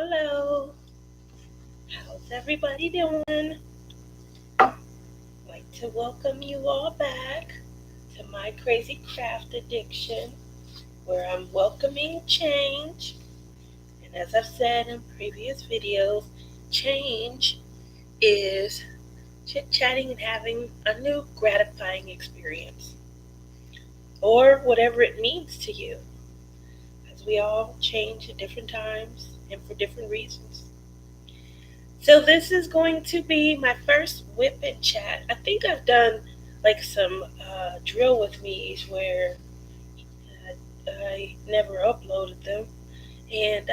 Hello, how's everybody doing? I'd like to welcome you all back to my crazy craft addiction, where I'm welcoming change. And as I've said in previous videos, change is chit chatting and having a new gratifying experience, or whatever it means to you, as we all change at different times and for different reasons. So this is going to be my first Whip and Chat. I think I've done like some drill with me's where I never uploaded them, and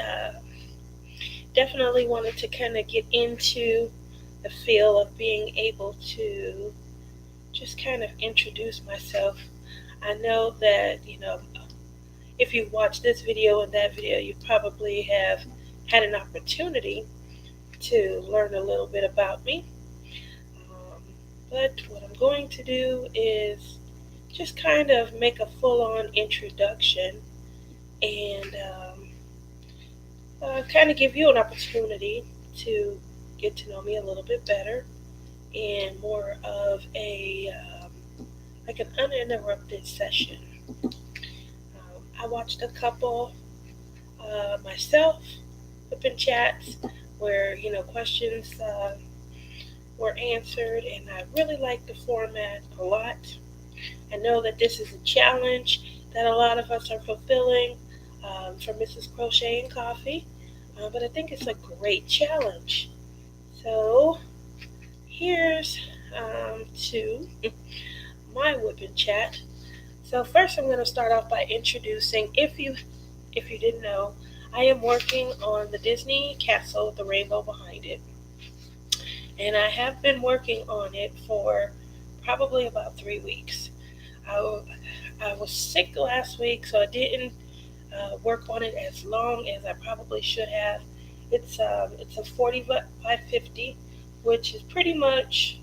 definitely wanted to kind of get into the feel of being able to just kind of introduce myself. I know that if you watch this video and that video, you probably have had an opportunity to learn a little bit about me. Um, but what I'm going to do is just kind of make a full on introduction and kind of give you an opportunity to get to know me a little bit better and more of a like an uninterrupted session. I watched a couple myself, Wip and Chats, where questions were answered, and I really like the format a lot. I know that this is a challenge that a lot of us are fulfilling for Mrs. Crochet and Coffee, but I think it's a great challenge. So here's to my Whip and Chat. So first, I'm going to start off by introducing, if you didn't know, I am working on the Disney castle with the rainbow behind it, and I have been working on it for probably about 3 weeks. I was sick last week, so I didn't work on it as long as I probably should have. It's a 40 by 50, which is pretty much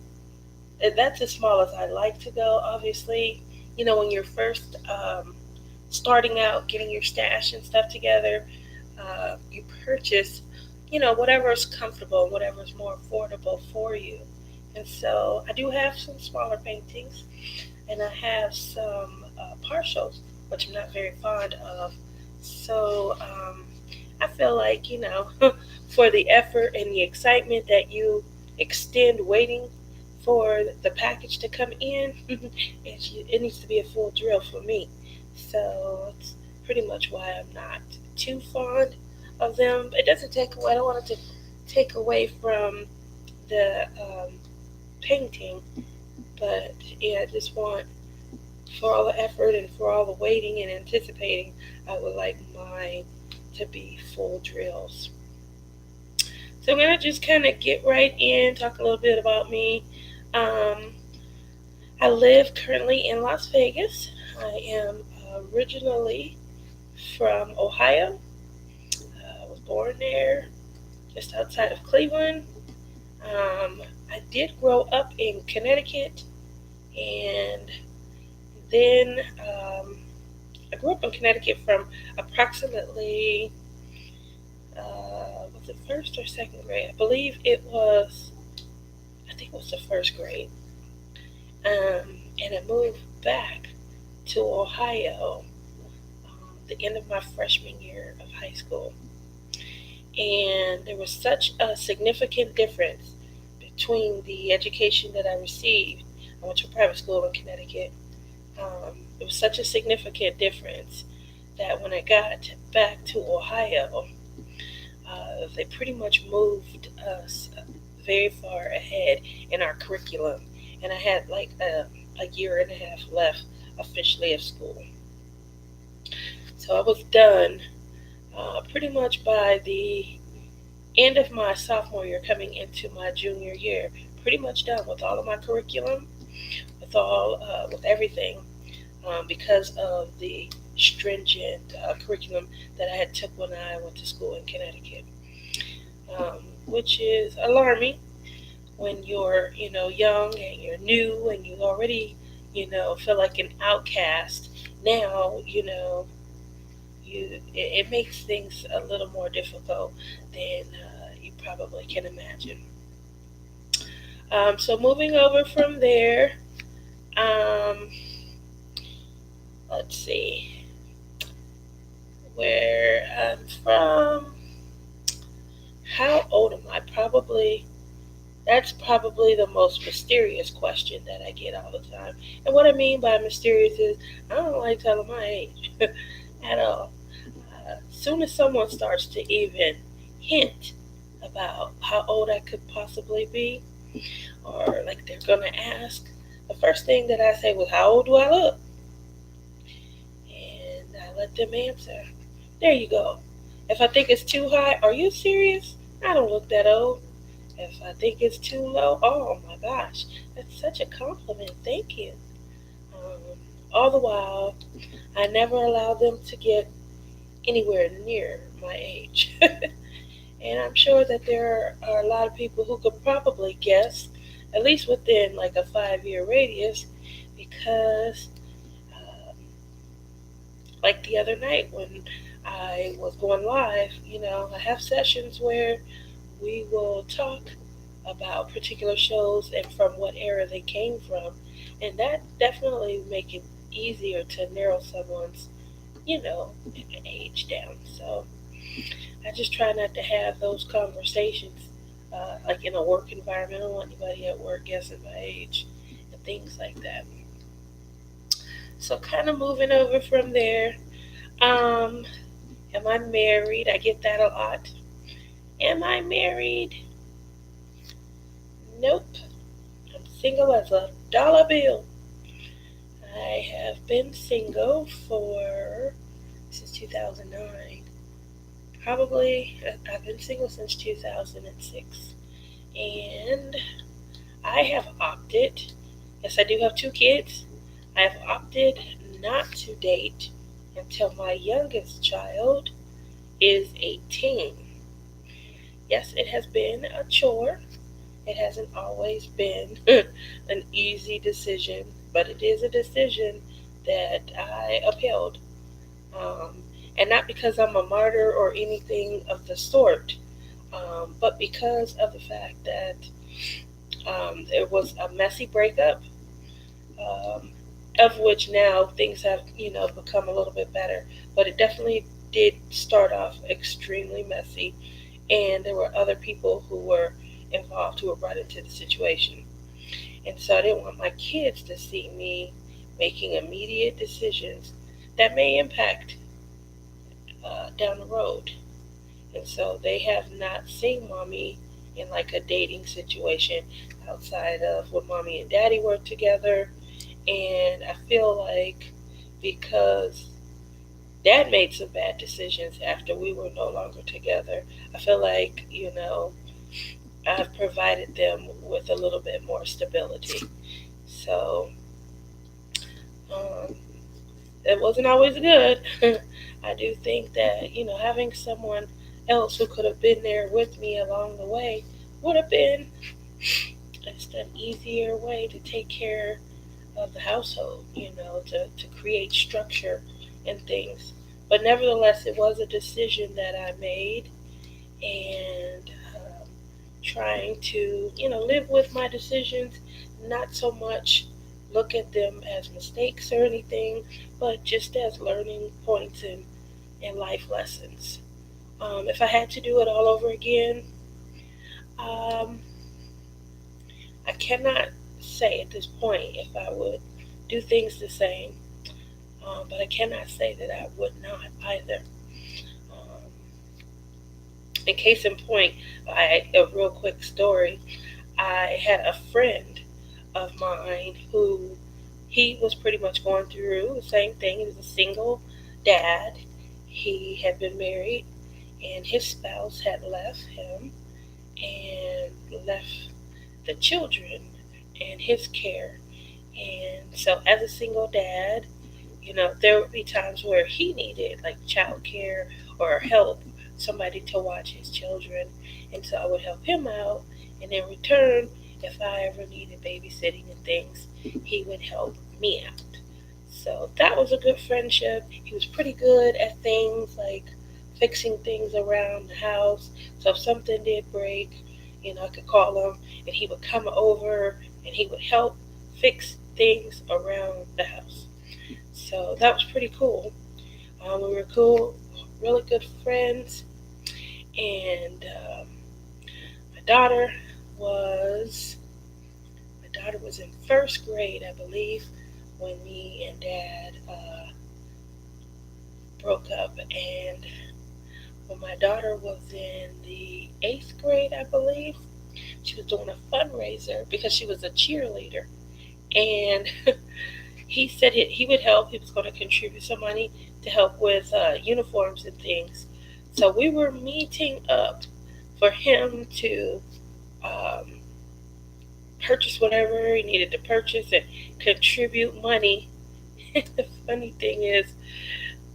that's as small as I like to go. Obviously, when you're first starting out, getting your stash and stuff together, you purchase, whatever is comfortable, whatever is more affordable for you. And so I do have some smaller paintings, and I have some partials, which I'm not very fond of. So I feel like, for the effort and the excitement that you extend waiting for the package to come in, it needs to be a full drill for me. So it's pretty much why I'm not too fond of them. It doesn't take away, I don't want it to take away from the painting, but yeah, I just want, for all the effort and for all the waiting and anticipating, I would like mine to be full drills. So I'm going to just kind of get right in, talk a little bit about me. Um, I live currently in Las Vegas. I am originally from Ohio. I was born there, just outside of Cleveland. I did grow up in Connecticut, and then I grew up in Connecticut from approximately, was it first or second grade? I believe I think it was the first grade. And I moved back to Ohio the end of my freshman year of high school. And there was such a significant difference between the education that I received. I went to a private school in Connecticut. It was such a significant difference that when I got back to Ohio, they pretty much moved us very far ahead in our curriculum. And I had like a year and a half left officially of school. So I was done pretty much by the end of my sophomore year, coming into my junior year. Pretty much done with all of my curriculum, with everything, because of the stringent curriculum that I had took when I went to school in Connecticut, which is alarming when you're young and you're new and you already feel like an outcast. Now it makes things a little more difficult than you probably can imagine. So moving over from there, um, let's see where I'm from. How old am I? That's probably the most mysterious question that I get all the time. And what I mean by mysterious is I don't like telling my age at all. As soon as someone starts to even hint about how old I could possibly be, or like they're gonna ask, the first thing that I say was, "How old do I look?" And I let them answer. There you go. If I think it's too high, are you serious? I don't look that old. If I think it's too low, oh my gosh, that's such a compliment. Thank you. Um, all the while, I never allow them to get anywhere near my age. And I'm sure that there are a lot of people who could probably guess, at least within like a 5 year radius, because um, like the other night when I was going live, I have sessions where we will talk about particular shows and from what era they came from, and that definitely make it easier to narrow someone's, age down. So I just try not to have those conversations like in a work environment. I don't want anybody at work guessing my age and things like that. So kind of moving over from there. Um, am I married? I get that a lot. Am I married? Nope. I'm single as a dollar bill. I have been single for since 2009. Probably, I've been single since 2006. And I have opted, yes, I do have 2 kids. I have opted not to date until my youngest child is 18. Yes, it has been a chore. It hasn't always been an easy decision, but it is a decision that I upheld. Um, and not because I'm a martyr or anything of the sort, but because of the fact that there was a messy breakup, um, of which now things have, become a little bit better. But it definitely did start off extremely messy, and there were other people who were involved who were brought into the situation. And so I didn't want my kids to see me making immediate decisions that may impact down the road. And so they have not seen mommy in like a dating situation outside of when mommy and daddy were together. And I feel like because dad made some bad decisions after we were no longer together, I feel like, I've provided them with a little bit more stability. So um, it wasn't always good. I do think that, having someone else who could have been there with me along the way would have been just an easier way to take care of the household, to create structure and things. But nevertheless, it was a decision that I made, and trying to, live with my decisions, not so much look at them as mistakes or anything, but just as learning points and life lessons. If I had to do it all over again, um, I cannot say at this point if I would do things the same, but I cannot say that I would not either. Um, in case in point, a real quick story. I had a friend of mine who he was pretty much going through the same thing. He was a single dad. He had been married, and his spouse had left him and left the children in his care. And so, as a single dad, there would be times where he needed like child care or help, somebody to watch his children. And so I would help him out. And in return, if I ever needed babysitting and things, he would help me out. So that was a good friendship. He was pretty good at things like fixing things around the house. So if something did break, I could call him and he would come over and he would help fix things around the house. So that was pretty cool. We were cool, really good friends. And my daughter was in first grade, I believe, when me and Dad broke up. And when my daughter was in the 8th grade, I believe, she was doing a fundraiser because she was a cheerleader. And he said he would help. He was going to contribute some money to help with uniforms and things. So we were meeting up for him to um, purchase whatever he needed to purchase and contribute money. The funny thing is,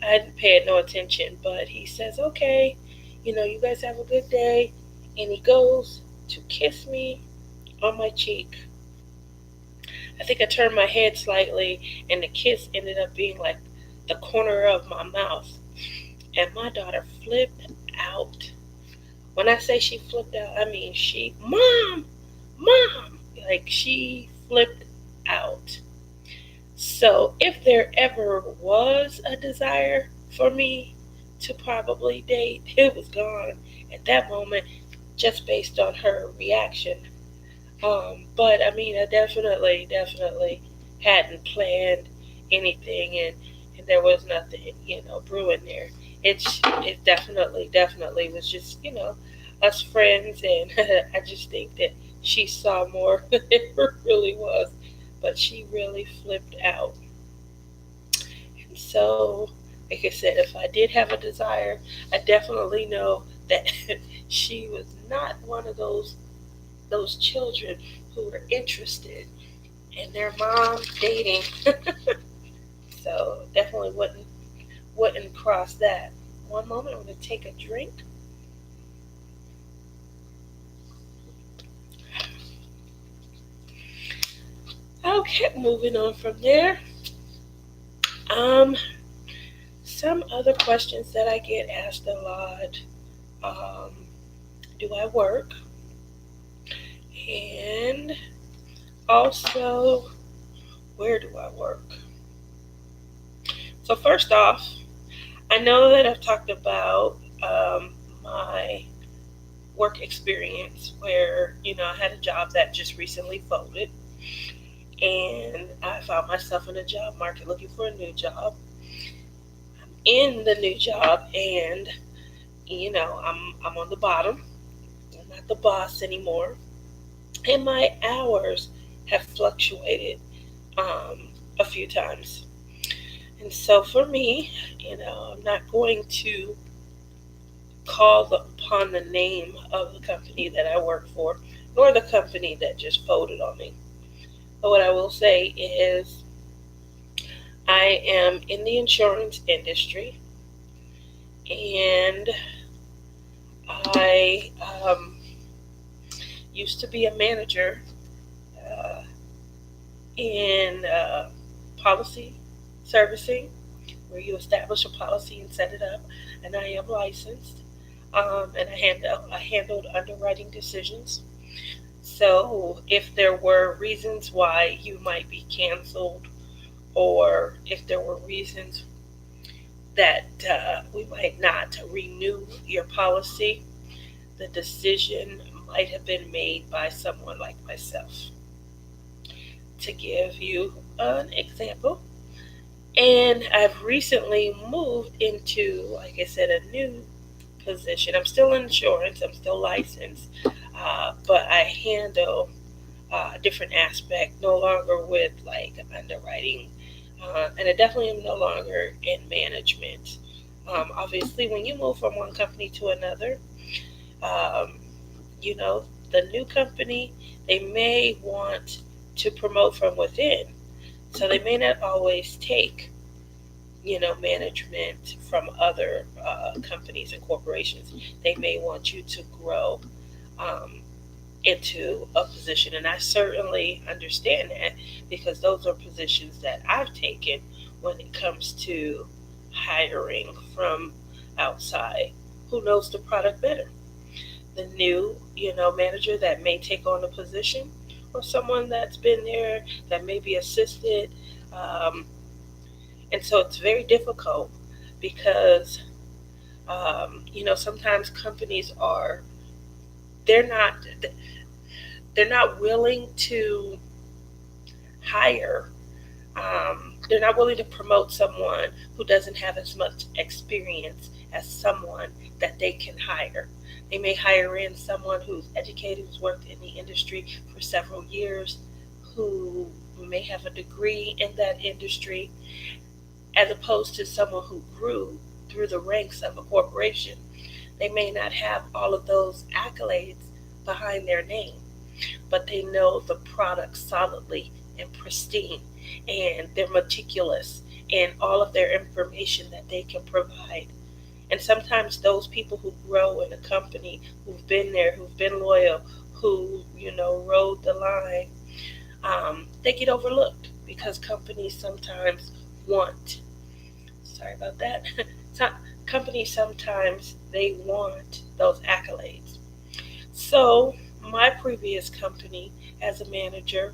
I didn't pay no attention, but he says, okay, you guys have a good day. And he goes to kiss me on my cheek. I think I turned my head slightly, and the kiss ended up being like the corner of my mouth. And my daughter flipped out. When I say she flipped out, I mean Mom, like she flipped out. So if there ever was a desire for me to probably date, it was gone at that moment just based on her reaction. But I mean, I definitely hadn't planned anything, and there was nothing, brewing there. It definitely was just, us friends, and I just think that she saw more than it really was, but she really flipped out. And so, like I said, if I did have a desire, I definitely know that she was not one of those children who were interested in their mom dating. So definitely wouldn't cross that. One moment, I'm going to take a drink. Okay, moving on from there. Some other questions that I get asked a lot. Do I work? And also, where do I work? So first off, I know that I've talked about my work experience where, I had a job that just recently folded, and I found myself in a job market looking for a new job. I'm in the new job, and I'm on the bottom. I'm not the boss anymore, and my hours have fluctuated a few times. And so for me, I'm not going to call upon the name of the company that I work for, nor the company that just folded on me. But what I will say is I am in the insurance industry, and I used to be a manager in policy servicing, where you establish a policy and set it up, and I am licensed, and I handled underwriting decisions. So if there were reasons why you might be canceled, or if there were reasons that we might not renew your policy, the decision might have been made by someone like myself. To give you an example, and I've recently moved into, like I said, a new position. I'm still in insurance, I'm still licensed, but I handle a different aspect, no longer with like underwriting, and I definitely am no longer in management. Obviously, when you move from one company to another, um, the new company, they may want to promote from within. So they may not always take, management from other companies and corporations. They may want you to grow um, into a position. And I certainly understand that, because those are positions that I've taken when it comes to hiring from outside who knows the product better. The new, manager that may take on the position, or someone that's been there that may be assisted. Um, and so it's very difficult because, sometimes companies they're not, they're not willing to hire. They're not willing to promote someone who doesn't have as much experience as someone that they can hire. They may hire in someone who's educated, who's worked in the industry for several years, who may have a degree in that industry, as opposed to someone who grew through the ranks of a corporation. They may not have all of those accolades behind their name, but they know the product solidly and pristine, and they're meticulous in all of their information that they can provide. And sometimes those people who grow in a company, who've been there, who've been loyal, who, rode the line, they get overlooked because companies sometimes want, sorry about that, so, companies sometimes they want those accolades. So, my previous company as a manager,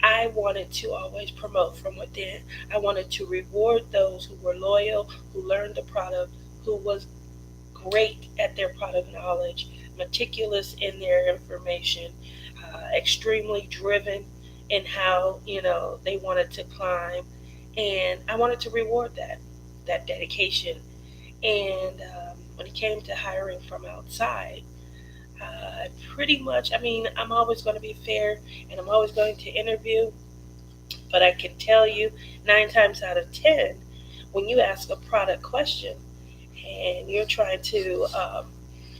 I wanted to always promote from within. I wanted to reward those who were loyal, who learned the product, who was great at their product knowledge, meticulous in their information, extremely driven in how they wanted to climb, and I wanted to reward that dedication. And when it came to hiring from outside, pretty much, I mean, I'm always going to be fair and I'm always going to interview, but I can tell you 9 times out of 10, when you ask a product question and you're trying to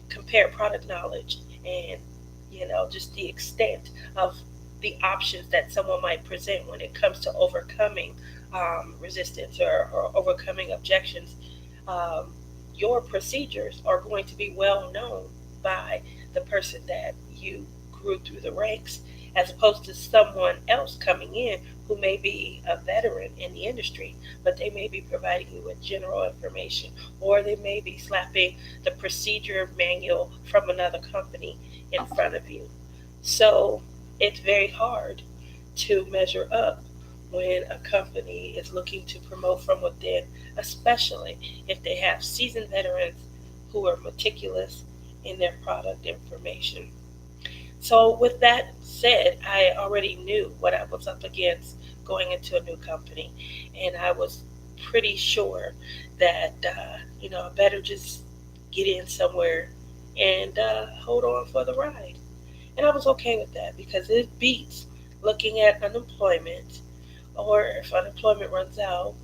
compare product knowledge and, just the extent of the options that someone might present when it comes to overcoming resistance or overcoming objections, um, your procedures are going to be well known by the person that you grew through the ranks, as opposed to someone else coming in who may be a veteran in the industry, but they may be providing you with general information, or they may be slapping the procedure manual from another company in front of you. So it's very hard to measure up when a company is looking to promote from within, especially if they have seasoned veterans who are meticulous in their product information. So, with that said, I already knew what I was up against going into a new company, and I was pretty sure that I better just get in somewhere and hold on for the ride. And I was okay with that because it beats looking at unemployment, or if unemployment runs out,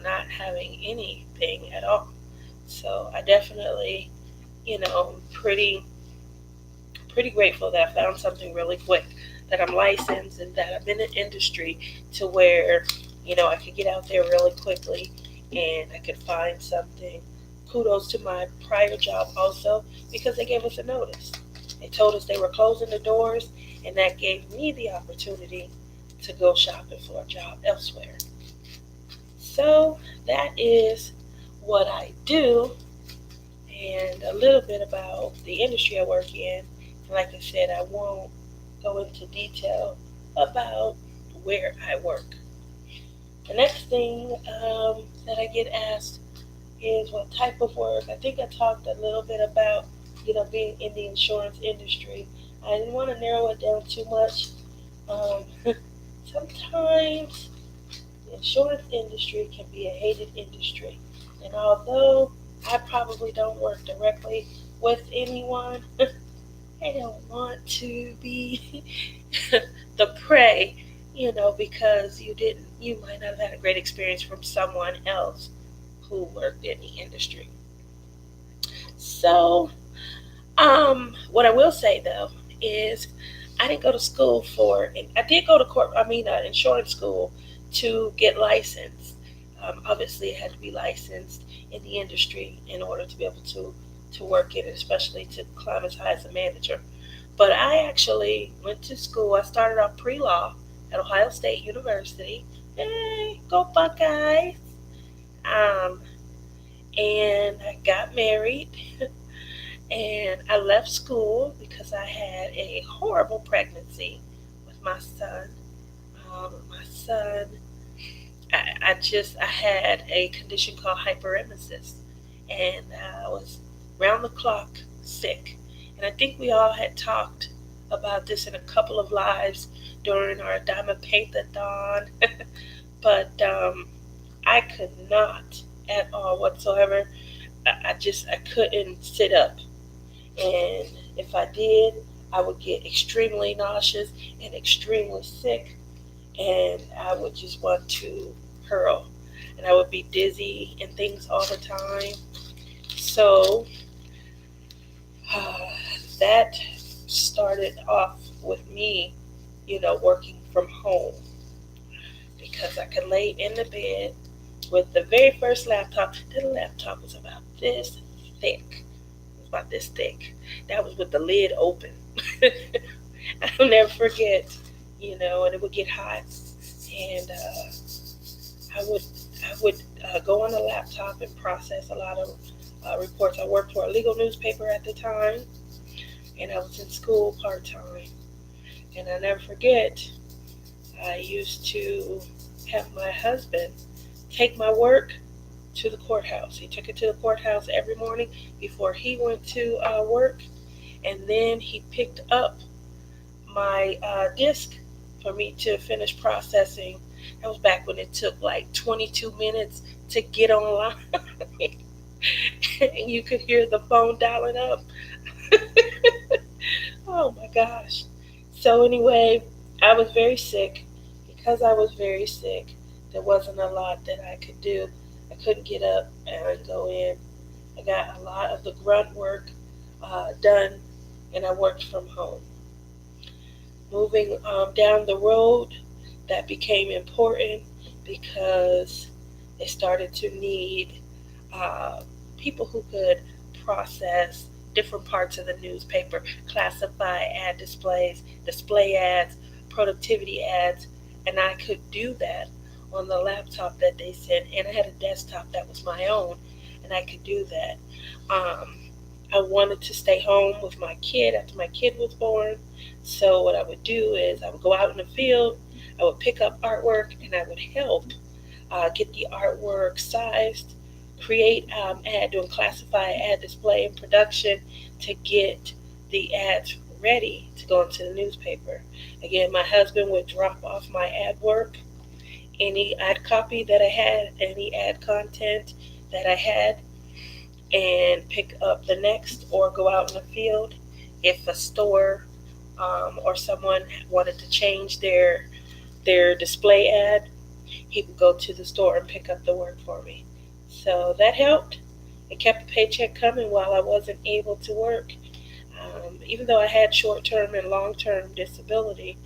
not having anything at all. So I definitely, pretty grateful that I found something really quick, that I'm licensed and that I'm in an industry to where, I could get out there really quickly and I could find something. Kudos to my prior job also, because they gave us a notice. They told us they were closing the doors, and that gave me the opportunity to go shopping for a job elsewhere. So that is what I do, and a little bit about the industry I work in. And like I said, I won't go into detail about where I work. The next thing that I get asked is what type of work. I think I talked a little bit about, being in the insurance industry. I didn't want to narrow it down too much. Um, Sometimes the insurance industry can be a hated industry. And although I probably don't work directly with anyone, I don't want to be the prey, because you might not have had a great experience from someone else who worked in the industry. So, what I will say though is I didn't go to school I did go to insurance school to get licensed. Obviously, it had to be licensed in the industry in order to be able to work in it, especially to climb as high as a manager. But I actually went to school. I started off pre law at Ohio State University. Hey, go Buckeyes. Um, and I got married and I left school because I had a horrible pregnancy with my son. My son, I had a condition called hyperemesis, and I was round the clock sick. And I think we all had talked about this in a couple of lives during our Diamond Paintathon, but I could not at all whatsoever. I couldn't sit up, and if I did, I would get extremely nauseous and extremely sick, and I would just want to hurl, and I would be dizzy and things all the time. So uh, that started off with me, working from home because I could lay in the bed with the very first laptop. The laptop was about this thick. It was about this thick. That was with the lid open. I'll never forget, and it would get hot, and I would I would go on the laptop and process a lot of reports. I worked for a legal newspaper at the time, and I was in school part time. And I never forget, I used to have my husband take my work to the courthouse. He took it to the courthouse every morning before he went to work, and then he picked up my disk for me to finish processing. That was back when it took like 22 minutes to get online, and you could hear the phone dialing up. Oh my gosh. So, anyway, I was very sick. Because I was very sick, there wasn't a lot that I could do. I couldn't get up and go in. I got a lot of the grunt work done, and I worked from home. Moving down the road, that became important because they started to need uh, people who could process different parts of the newspaper, classify ad displays, display ads, productivity ads, and I could do that on the laptop that they sent. And I had a desktop that was my own, and I could do that. Um, I wanted to stay home with my kid after my kid was born. So what I would do is I would go out in the field, I would pick up artwork, and I would help get the artwork sized, create ad, doing classify, ad display, and production to get the ads ready to go into the newspaper. Again, my husband would drop off my ad work, any ad copy that I had, any ad content that I had, and pick up the next or go out in the field. If a store or someone wanted to change their display ad, he would go to the store and pick up the work for me. So that helped. It kept a paycheck coming while I wasn't able to work. Even though I had short term and long term disability,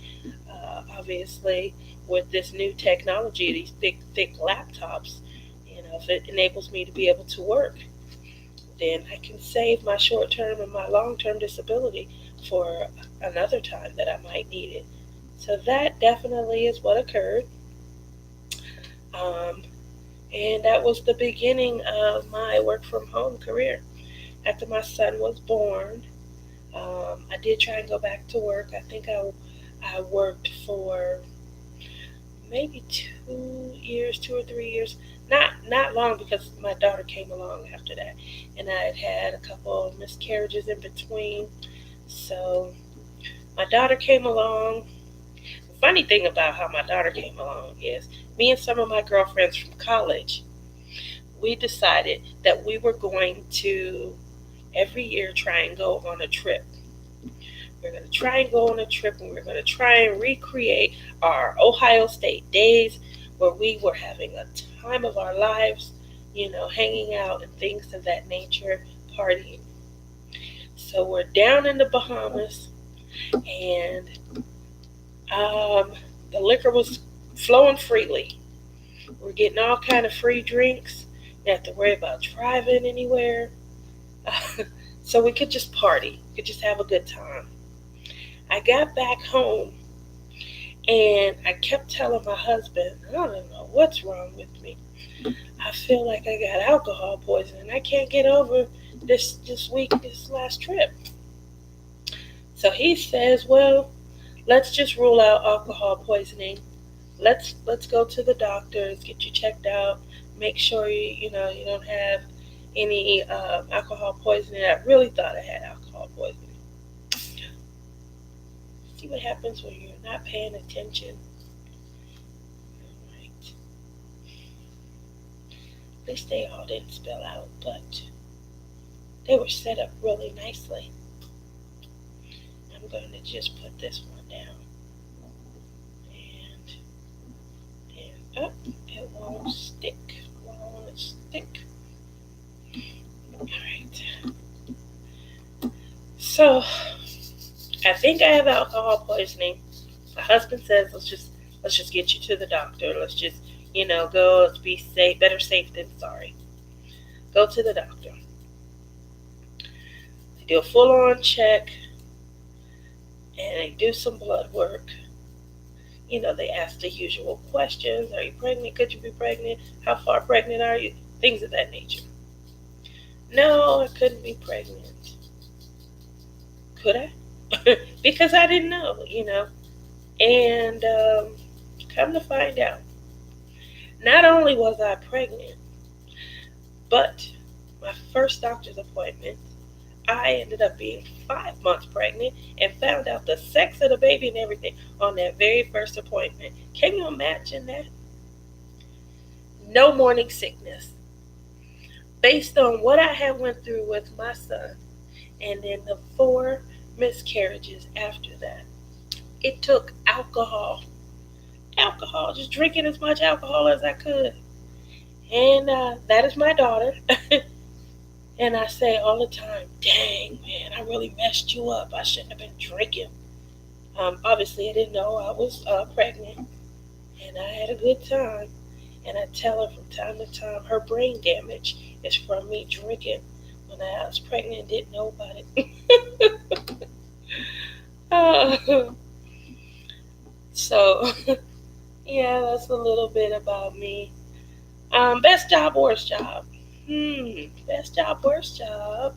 obviously, with this new technology, these thick laptops, if it enables me to be able to work, then I can save my short term and my long term disability for another time that I might need it. So that definitely is what occurred. Um, and that was the beginning of my work from home career. After my son was born, I did try and go back to work. I think I worked for maybe 2 years, 2 or 3 years. Not long because my daughter came along after that, and I had a couple of miscarriages in between. So my daughter came along. The funny thing about how my daughter came along is me and some of my girlfriends from college, we decided that we were going to every year try and go on a trip. We're going to try and go on a trip, and we're going to try and recreate our Ohio State days where we were having a time of our lives, hanging out and things of that nature, partying. So we're down in the Bahamas, and um, the liquor was flowing freely. We're getting all kind of free drinks. We didn't have to worry about driving anywhere. So we could just party. We could just have a good time. I got back home, And I kept telling my husband, I don't know what's wrong with me. I feel like I got alcohol poisoning. I can't get over this last trip. So he says, well, let's just rule out alcohol poisoning. Let's go to the doctors, get you checked out, make sure you don't have any alcohol poisoning. I really thought I had alcohol poisoning. See what happens when you're not paying attention. Right. At least they all didn't spill out, but they were set up really nicely. I'm going to just put this one down. And up, it won't stick. Won't stick. Alright. So I think I have alcohol poisoning. My husband says let's just get you to the doctor. Let's just, go. Let's be safe. Better safe than sorry. Go to the doctor. They do a full-on check, and they do some blood work. They ask the usual questions. Are you pregnant? Could you be pregnant? How far pregnant are you? Things of that nature. No, I couldn't be pregnant. Could I? Because I didn't know. And come to find out, not only was I pregnant, but my first doctor's appointment, I ended up being 5 months pregnant and found out the sex of the baby and everything on that very first appointment. Can you imagine that? No morning sickness. Based on what I had went through with my son, and then the 4 miscarriages after that, it took alcohol, just drinking as much alcohol as I could. And that is my daughter. And I say all the time, dang, man, I really messed you up. I shouldn't have been drinking. Obviously, I didn't know I was pregnant. And I had a good time. And I tell her from time to time, her brain damage is from me drinking when I was pregnant and didn't know about it. So, yeah, that's a little bit about me. Best job, worst job. Best job, worst job.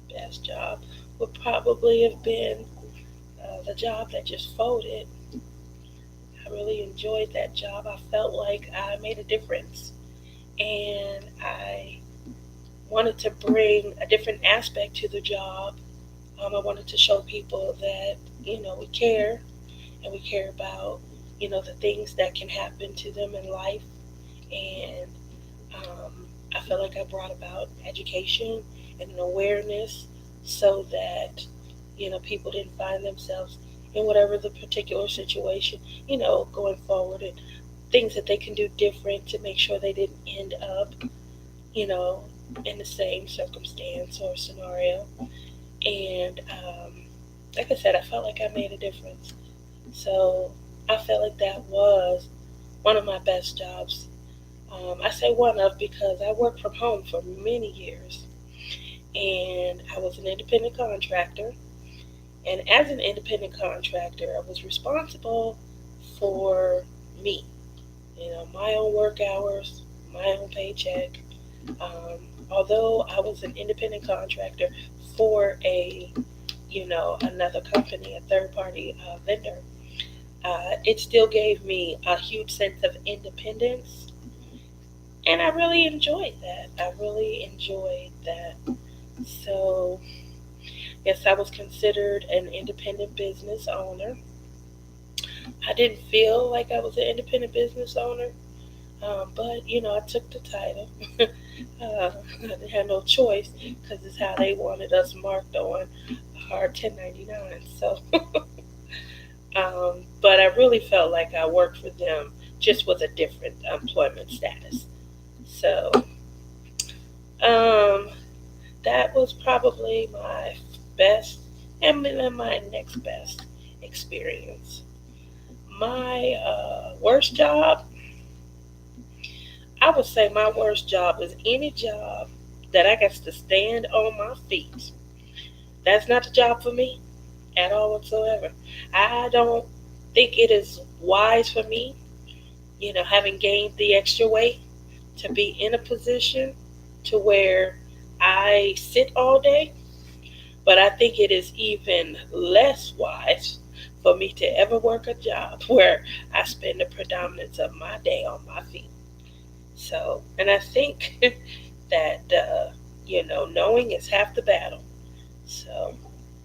Best job would probably have been the job that just folded. I really enjoyed that job. I felt like I made a difference, and I wanted to bring a different aspect to the job. I wanted to show people that we care, and we care about the things that can happen to them in life. And I felt like I brought about education and an awareness so that people didn't find themselves in whatever the particular situation, going forward, and things that they can do different to make sure they didn't end up, in the same circumstance or scenario. And like I said, I felt like I made a difference. So I felt like that was one of my best jobs. I say one of because I worked from home for many years, and I was an independent contractor. And as an independent contractor, I was responsible for me, my own work hours, my own paycheck. Although I was an independent contractor for another company, a third party vendor, it still gave me a huge sense of independence. And I really enjoyed that. So, yes, I was considered an independent business owner. I didn't feel like I was an independent business owner, but I took the title. I had no choice because it's how they wanted us marked on our 1099. So, but I really felt like I worked for them, just with a different employment status. So, that was probably my best and then my next best experience. My worst job, I would say my worst job is any job that I get to stand on my feet. That's not the job for me at all whatsoever. I don't think it is wise for me, having gained the extra weight, to be in a position to where I sit all day. But I think it is even less wise for me to ever work a job where I spend the predominance of my day on my feet. So, and I think that, knowing is half the battle. So,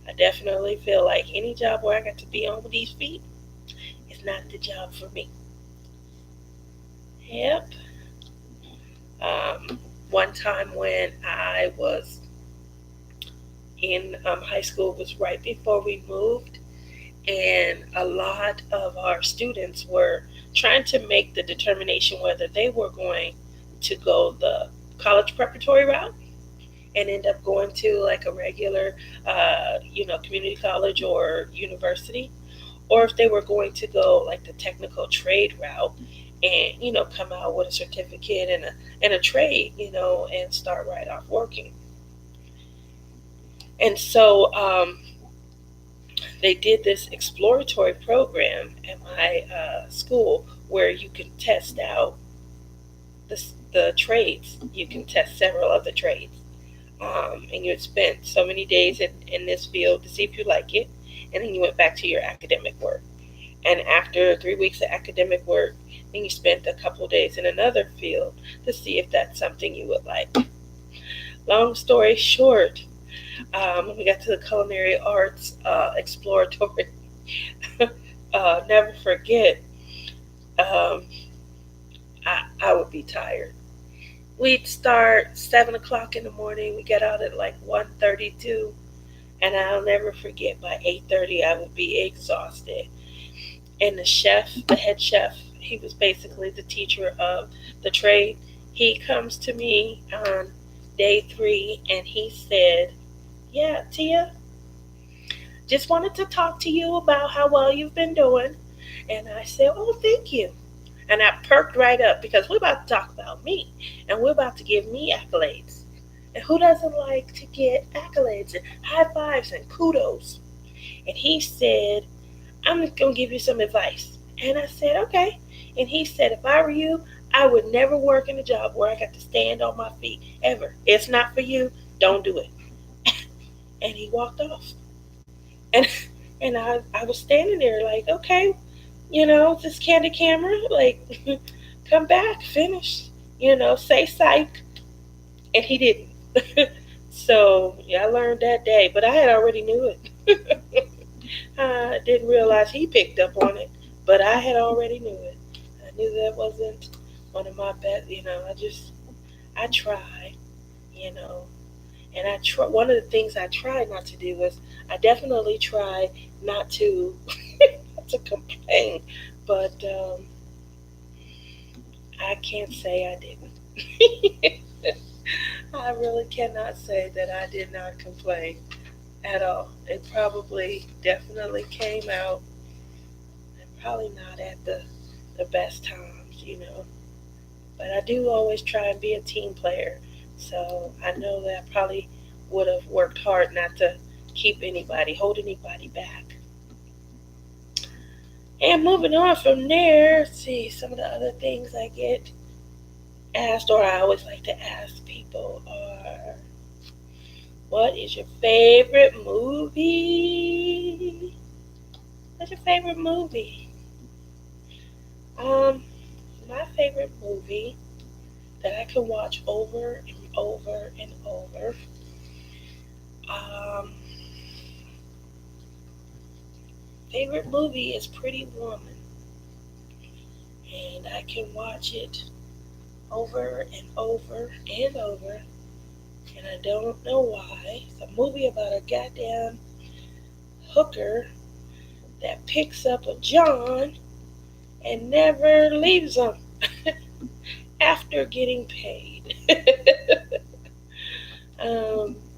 I definitely feel like any job where I got to be on these feet is not the job for me. Yep. One time when I was in high school was right before we moved, and a lot of our students were trying to make the determination whether they were going to go the college preparatory route and end up going to like a regular, community college or university, or if they were going to go like the technical trade route and come out with a certificate and a trade, and start right off working. And so they did this exploratory program at my school where you can test out the trades. You can test several of the trades. And you had spent so many days in this field to see if you like it. And then you went back to your academic work. And after 3 weeks of academic work, then you spent a couple days in another field to see if that's something you would like. Long story short, when we got to the culinary arts exploratory, never forget, um, I would be tired. We'd start 7 o'clock in the morning. We get out at like 1:32, and I'll never forget. By 8:30, I would be exhausted. And the head chef, he was basically the teacher of the trade. He comes to me on day 3, and he said, "Yeah, Tia, just wanted to talk to you about how well you've been doing." And I said, "Oh, thank you." And I perked right up because we're about to talk about me and we're about to give me accolades. And who doesn't like to get accolades and high fives and kudos? And he said, "I'm just going to give you some advice." And I said, "Okay." And he said, "If I were you, I would never work in a job where I got to stand on my feet ever. It's not for you. Don't do it." And he walked off. And I was standing there like, okay, this candy camera, like, come back, finish, say psych. And he didn't. So, yeah, I learned that day, but I had already knew it. I didn't realize he picked up on it, but I had already knew it. I knew that wasn't one of my best, I try, you know, and one of the things I try not to do is I definitely try not to not to complain, but I can't say I didn't. I really cannot say that I did not complain at all. It probably definitely came out, and probably not at the best times. But I do always try and be a team player. So I know that I probably would have worked hard not to hold anybody back. And moving on from there, let's see, some of the other things I get asked, or I always like to ask people, are what is your favorite movie? What's your favorite movie? My favorite movie that I can watch over and over and over. Favorite movie is Pretty Woman, and I can watch it over and over and over, and I don't know why. It's a movie about a goddamn hooker that picks up a John and never leaves him after getting paid.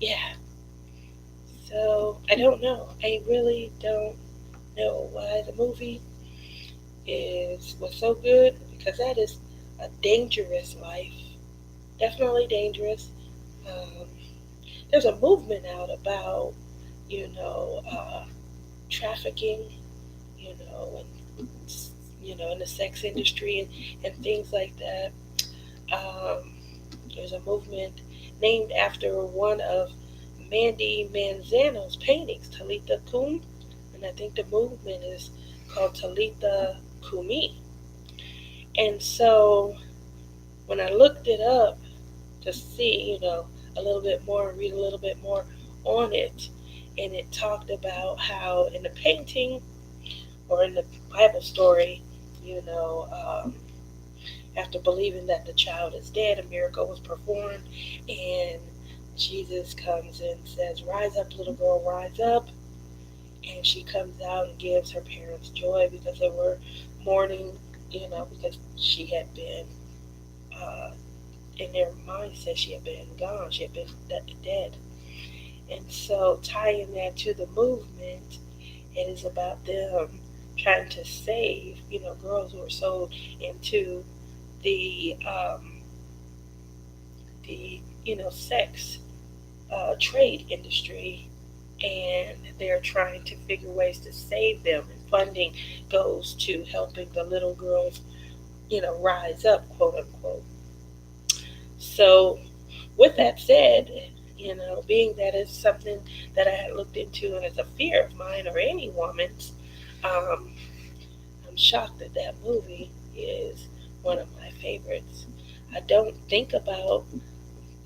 Yeah. So I don't know. I really don't know why the movie was so good, because that is a dangerous life. Definitely dangerous. There's a movement out about, you know, trafficking, and in the sex industry and things like that. Um, there's a movement named after one of Mandy Manzano's paintings, Talitha Kum, and I think the movement is called Talitha Kumi. And so when I looked it up to see, a little bit more, read a little bit more on it, and it talked about how in the painting or in the Bible story, you know, um, after believing that the child is dead, a miracle was performed, and Jesus comes and says, "Rise up, little girl, rise up." And she comes out and gives her parents joy because they were mourning, because she had been, uh, in their mindset, she had been gone, she had been dead. And so, tying that to the movement, it is about them trying to save, girls who are sold into the sex trade industry, and they're trying to figure ways to save them. And funding goes to helping the little girls, rise up, quote unquote. So, with that said, being that it's something that I had looked into and it's a fear of mine or any woman's, um, I'm shocked that that movie is one of my favorites. I don't think about,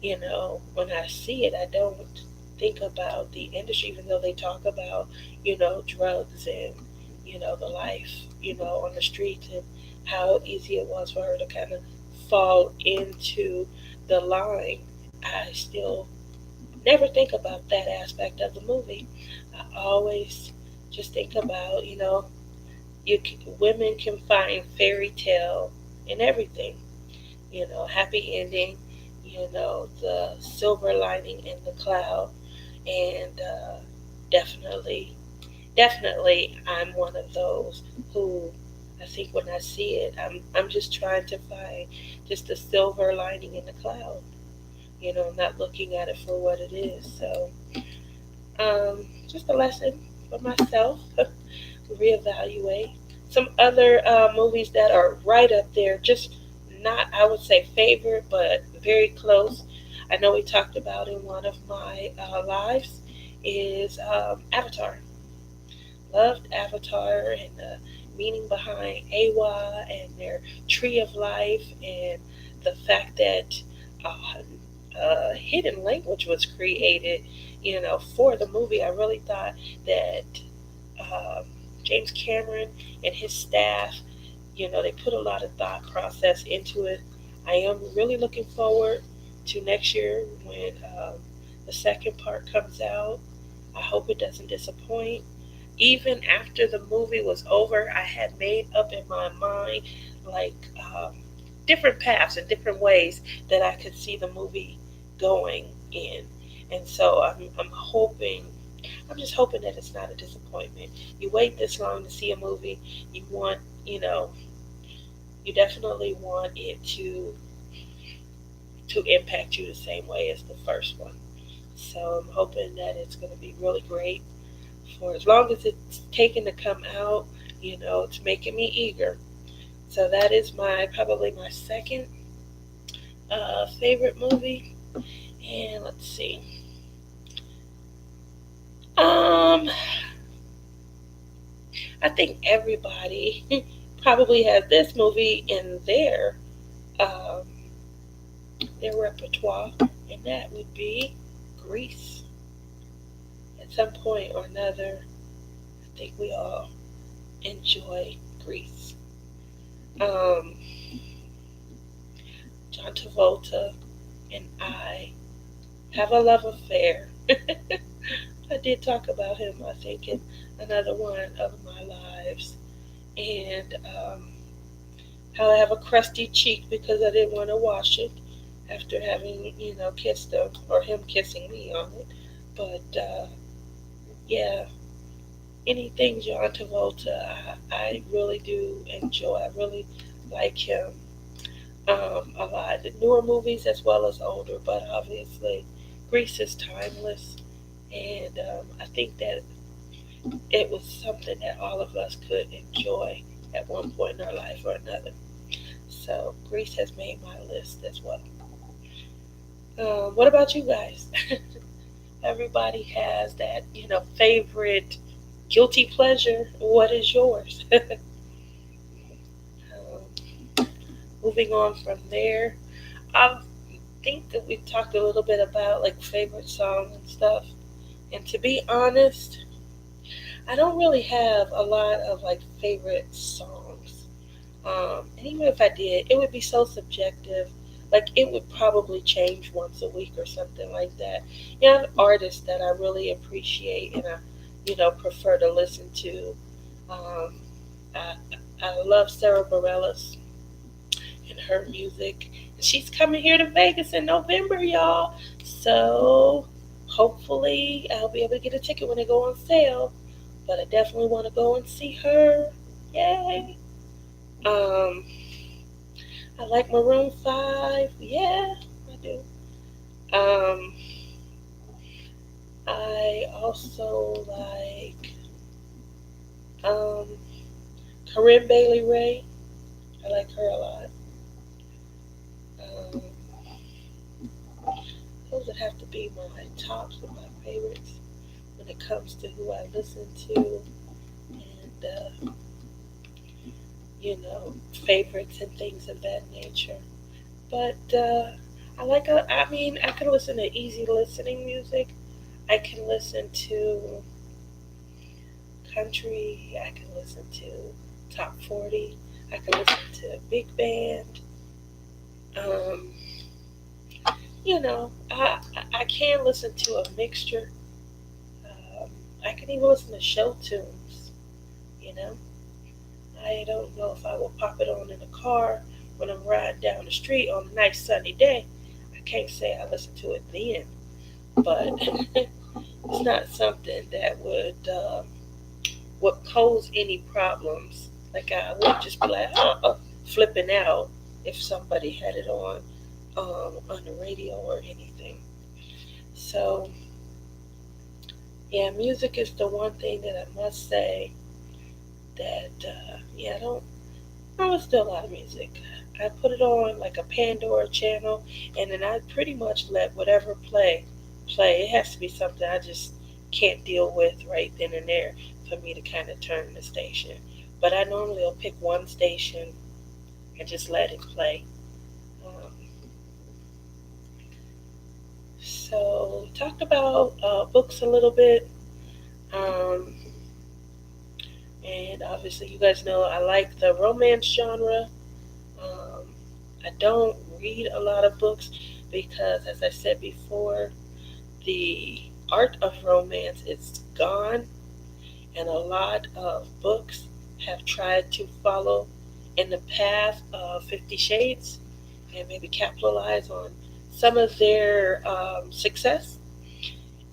when I see it, I don't think about the industry, even though they talk about, drugs and, the life, on the streets and how easy it was for her to kind of fall into the line. I still never think about that aspect of the movie. I always just think about, women can find fairy tale in everything, happy ending, the silver lining in the cloud, and definitely, definitely, I'm one of those who I think when I see it, I'm just trying to find just the silver lining in the cloud. Not looking at it for what it is. So, just a lesson for myself. Reevaluate some other movies that are right up there. Just not, I would say, favorite, but very close. I know we talked about in one of my lives is Avatar. Loved Avatar and the meaning behind Awa and their tree of life, and the fact that hidden language was created, for the movie. I really thought that um, James Cameron and his staff, they put a lot of thought process into it. I am really looking forward to next year when the second part comes out. I hope it doesn't disappoint. Even after the movie was over, I had made up in my mind like different paths and different ways that I could see the movie going in. And so I'm just hoping that it's not a disappointment. You wait this long to see a movie, you want, you definitely want it to impact you the same way as the first one. So I'm hoping that it's going to be really great for as long as it's taken to come out. It's making me eager. So that is probably my second favorite movie. And let's see. Um, I think everybody probably has this movie in um, their repertoire, and that would be Grease. At some point or another, I think we all enjoy Grease. Um, John Travolta and I have a love affair. I did talk about him, I think, in another one of my lives. And how I have a crusty cheek because I didn't want to wash it after having, kissed him or him kissing me on it. But yeah, anything John Travolta, I really do enjoy. I really like him a lot. The newer movies as well as older, but obviously Grease is timeless. And I think that it was something that all of us could enjoy at one point in our life or another. So Grease has made my list as well. What about you guys? Everybody has that, favorite guilty pleasure. What is yours? Moving on from there, I think that we talked a little bit about like favorite songs and stuff. And to be honest, I don't really have a lot of like favorite songs. And even if I did, it would be so subjective. Like it would probably change once a week or something like that. You know, artists that I really appreciate and I, prefer to listen to. Um, I, I love Sarah Bareilles and her music. And she's coming here to Vegas in November, y'all. So hopefully I'll be able to get a ticket when they go on sale. But I definitely want to go and see her. Yay! Um, I like Maroon 5. Yeah, I do. Um, I also like um, Corinne Bailey Ray. I like her a lot. Um, those would have to be my tops of my favorites when it comes to who I listen to and, you know, favorites and things of that nature. But I like, I mean, I can listen to easy listening music. I can listen to country. I can listen to top 40. I can listen to big band. Um, I can listen to a mixture. Um, I can even listen to show tunes. You know, I don't know if I will pop it on in the car when I'm riding down the street on a nice sunny day. I can't say I listen to it then, but it's not something that would pose any problems. Like I would just be like, flipping out if somebody had it on the radio or anything. So yeah, music is the one thing that I must say that yeah, I don't listen to a lot of music. I put it on like a Pandora channel, and then I pretty much let whatever play. It has to be something I just can't deal with right then and there for me to kind of turn the station. But I normally will pick one station and just let it play. Um, so talked about books a little bit, um, and obviously you guys know I like the romance genre. Um, I don't read a lot of books because, as I said before, the art of romance is gone, and a lot of books have tried to follow in the path of 50 Shades and maybe capitalize on some of their success.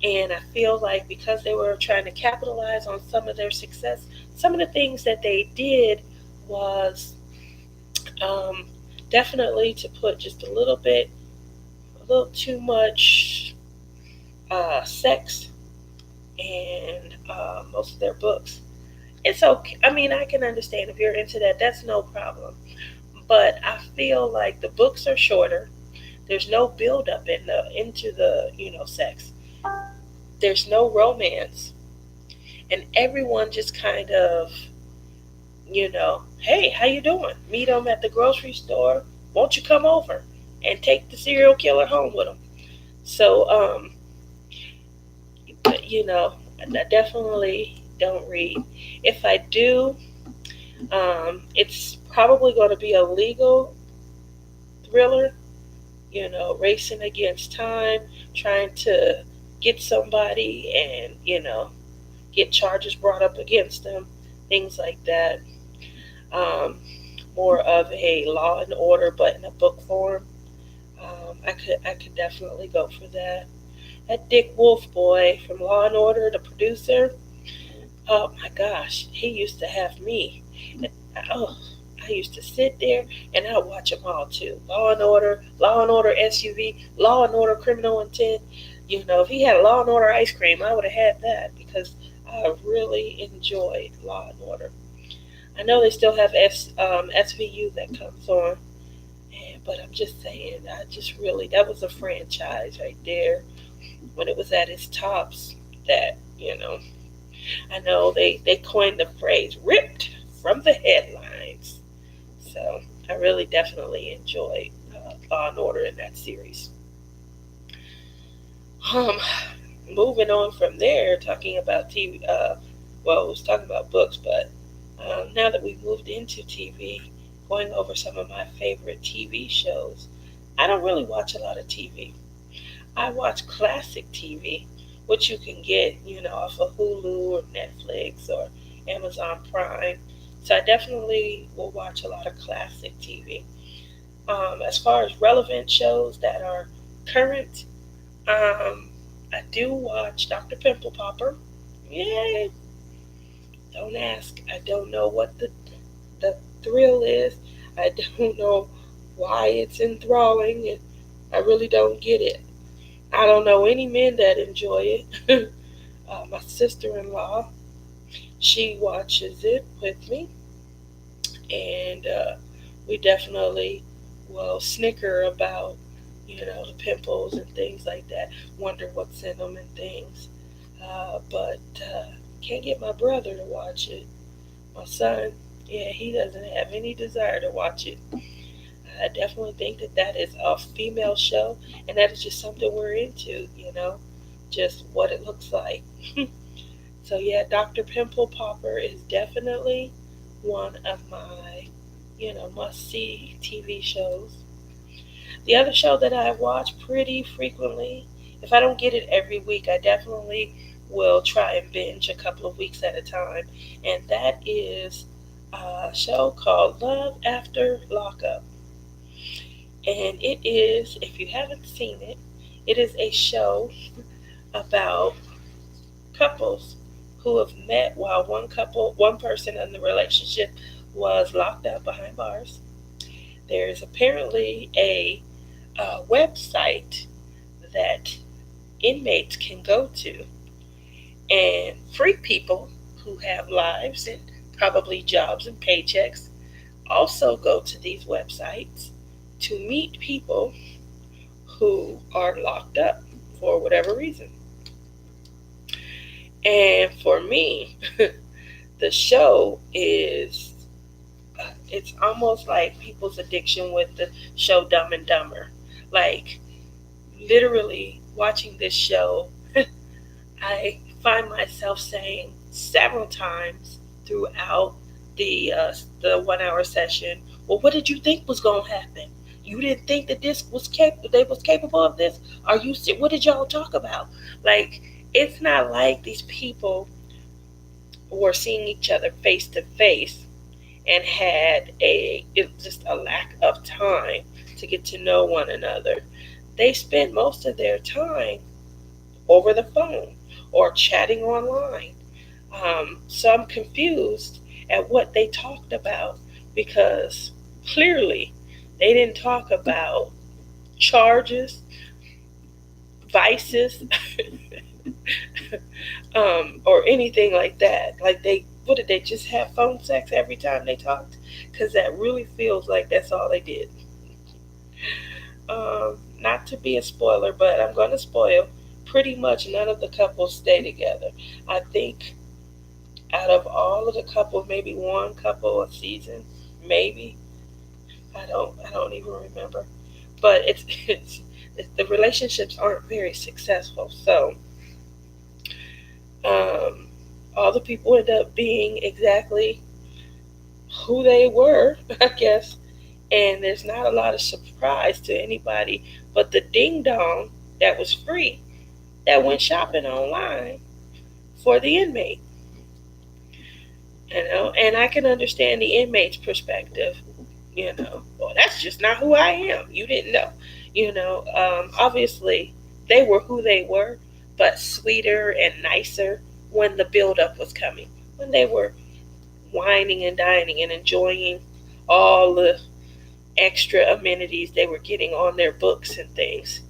And I feel like because they were trying to capitalize on some of their success, some of the things that they did was um, definitely to put just a little too much sex in most of their books. It's okay. I mean, I can understand if you're into that. That's no problem. But I feel like the books are shorter. There's no build up into the sex. There's no romance, and everyone just kind of hey, how you doing? Meet them at the grocery store. Won't you come over and take the serial killer home with them? So you know, I definitely don't read. If I do, it's probably going to be a legal thriller, racing against time, trying to get somebody and, get charges brought up against them, things like that. Um, More of a Law and Order, but in a book form. I could definitely go for that. That Dick Wolf boy from Law and Order, the producer, oh my gosh, he used to have me. Oh, I used to sit there and I'd watch them all too. Law and Order SUV, Law and Order Criminal Intent. If he had Law and Order ice cream, I would have had that because I really enjoyed Law and Order. I know they still have SVU that comes on, but I'm just saying, I just really, that was a franchise right there when it was at its tops. That, I know they coined the phrase ripped from the headlines. So I really definitely enjoyed Law and Order in that series. Um, Moving on from there, talking about TV. Well, I was talking about books, but now that we've moved into TV, going over some of my favorite TV shows. I don't really watch a lot of TV. I watch classic TV, which you can get, off of Hulu or Netflix or Amazon Prime. So I definitely will watch a lot of classic TV. As far as relevant shows that are current, I do watch Dr. Pimple Popper. Yay! Don't ask. I don't know what the thrill is. I don't know why it's enthralling, and I really don't get it. I don't know any men that enjoy it. My sister-in-law, she watches it with me, and we definitely will snicker about, the pimples and things like that. Wonder what's in them and things. But can't get my brother to watch it. My son, yeah, he doesn't have any desire to watch it. I definitely think that is a female show, and that is just something we're into, just what it looks like. So yeah, Dr. Pimple Popper is definitely one of my, must-see TV shows. The other show that I watch pretty frequently, if I don't get it every week, I definitely will try and binge a couple of weeks at a time, and that is a show called Love After Lockup. And it is, if you haven't seen it, it is a show about couples who have met while one person in the relationship was locked up behind bars. There's apparently a website that inmates can go to, and free people who have lives and probably jobs and paychecks also go to these websites to meet people who are locked up for whatever reason. And for me, the show is, it's almost like people's addiction with the show Dumb and Dumber. Like, literally watching this show, I find myself saying several times throughout the 1 hour session, well, what did you think was going to happen? You didn't think that they was capable of this? Are you? What did y'all talk about? Like, it's not like these people were seeing each other face to face and had just a lack of time to get to know one another. They spent most of their time over the phone or chatting online. So I'm confused at what they talked about, because clearly they didn't talk about charges, vices, or anything like that. Like, what did they just have phone sex every time they talked? Because that really feels like that's all they did. Not to be a spoiler, but I'm going to spoil. Pretty much none of the couples stay together. I think out of all of the couples, maybe one couple a season, maybe. I don't even remember. But it's the relationships aren't very successful. So all the people end up being exactly who they were, I guess. And there's not a lot of surprise to anybody but the ding dong that was free that went shopping online for the inmate. And I can understand the inmate's perspective. Well, that's just not who I am. You didn't know. Obviously they were who they were, but sweeter and nicer when the buildup was coming, when they were whining and dining and enjoying all the extra amenities they were getting on their books and things.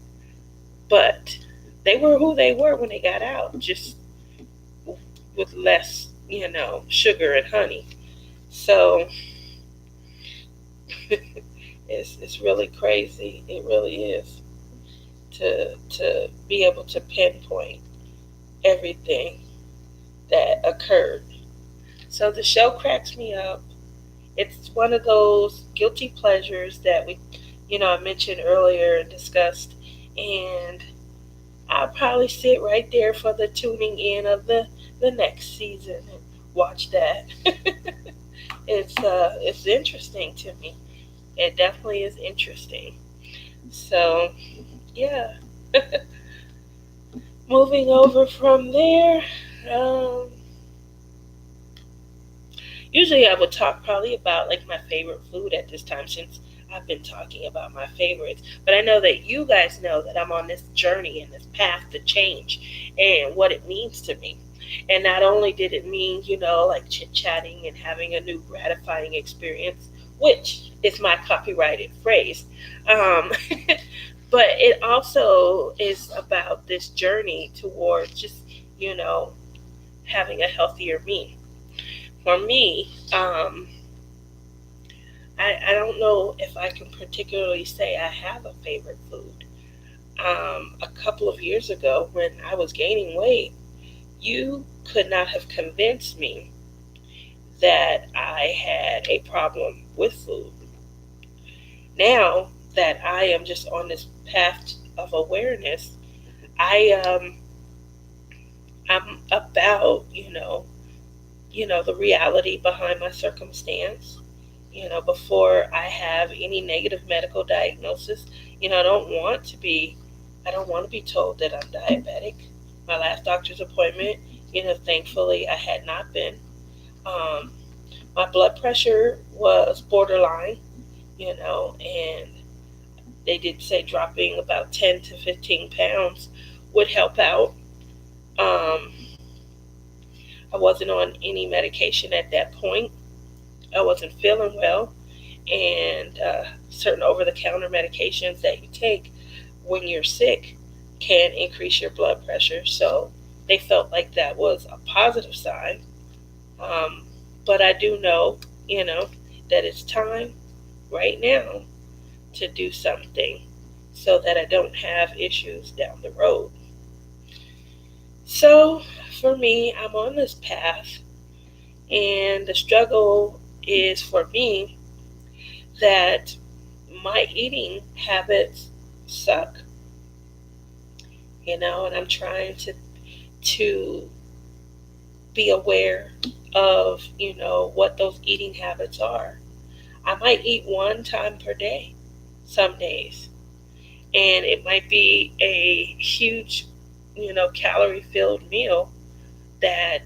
But they were who they were when they got out, just with less, sugar and honey. So it's really crazy. It really is to be able to pinpoint everything that occurred. So the show cracks me up. It's one of those guilty pleasures that I mentioned earlier and discussed, and I'll probably sit right there for the tuning in of the next season and watch that. It's interesting to me. It definitely is interesting. So yeah, moving over from there. Um, Usually I would talk probably about like my favorite food at this time since I've been talking about my favorites. But I know that you guys know that I'm on this journey and this path to change and what it means to me. And not only did it mean, like chit chatting and having a new gratifying experience, which is my copyrighted phrase, um, but it also is about this journey towards just, you know, having a healthier me. For me, I don't know if I can particularly say I have a favorite food. A couple of years ago, when I was gaining weight, you could not have convinced me that I had a problem with food. Now that I am just on this path of awareness, I I'm about the reality behind my circumstance. Before I have any negative medical diagnosis, I don't want to be. I don't want to be told that I'm diabetic. My last doctor's appointment, thankfully I had not been. Um, my blood pressure was borderline, and they did say dropping about 10 to 15 pounds would help out. Um, I wasn't on any medication at that point. I wasn't feeling well, and certain over the counter medications that you take when you're sick can increase your blood pressure. So they felt like that was a positive sign. Um, but I do know, that it's time right now to do something so that I don't have issues down the road. So for me, I'm on this path, and the struggle is for me that my eating habits suck, and I'm trying to be aware of, what those eating habits are. I might eat one time per day some days, and it might be a huge, calorie filled meal that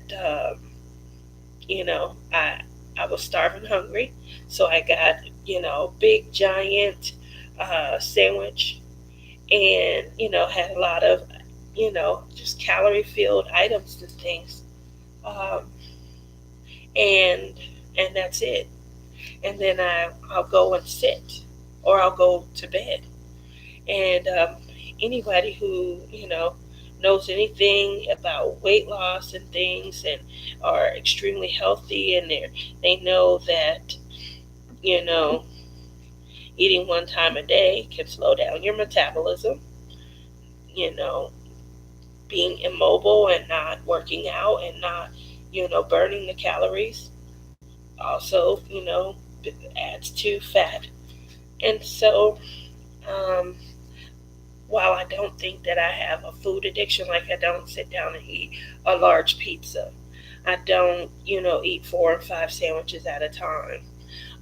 I was starving hungry, so I got big giant sandwich, and had a lot of just calorie filled items and things, um, and that's it. And then I'll go and sit, or I'll go to bed. And anybody who knows anything about weight loss and things, and are extremely healthy, and they know that you know eating one time a day can slow down your metabolism. You know, being immobile and not working out and not burning the calories also adds to fat. And so um, while I don't think that I have a food addiction, like I don't sit down and eat a large pizza, I don't eat 4 and 5 sandwiches at a time.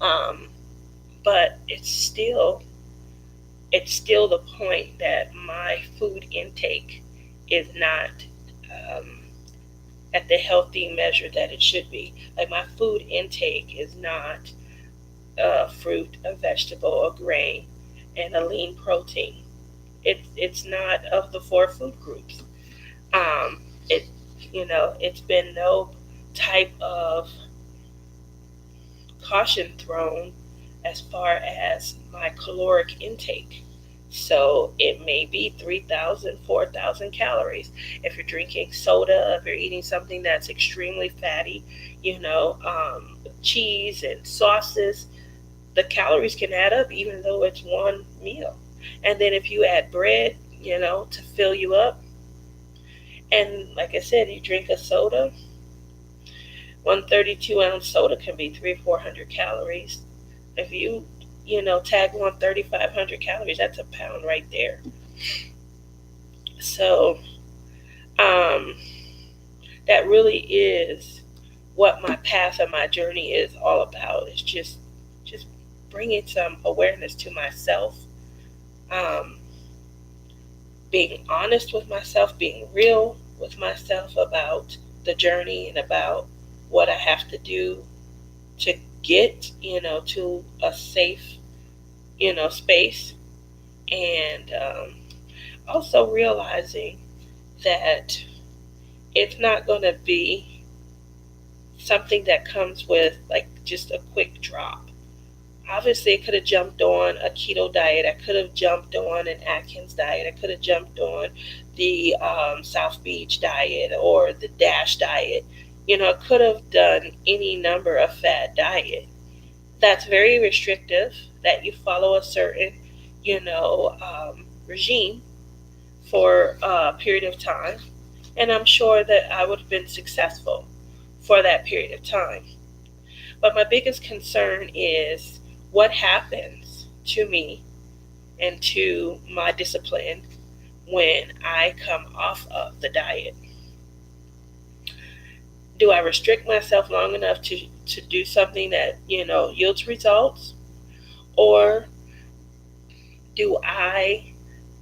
um, but it's still the point that my food intake is not um, at the healthy measure that it should be. Like, my food intake is not a fruit, a vegetable, a grain, and a lean protein. It's not of the 4 food groups. Um, it it's been no type of caution thrown as far as my caloric intake. So it may be 3,000, 4,000 calories. If you're drinking soda, if you're eating something that's extremely fatty, cheese and sauces, the calories can add up even though it's one meal. And then if you add bread, to fill you up, and like I said, you drink a soda, 132-ounce soda can be 300, 400 calories. If tag on 3,500 calories, that's a pound right there. So, um, that really is what my path and my journey is all about. It's just bringing some awareness to myself, um, being honest with myself, being real with myself about the journey and about what I have to do to get, to a safe, space. And also realizing that it's not going to be something that comes with like just a quick drop. Obviously, I could have jumped on a keto diet. I could have jumped on an Atkins diet. I could have jumped on the South Beach diet or the DASH diet. I could have done any number of fad diet. That's very restrictive, that you follow a certain, regime for a period of time. And I'm sure that I would have been successful for that period of time. But my biggest concern is what happens to me and to my discipline when I come off of the diet. Do I restrict myself long enough to do something that, yields results? Or do I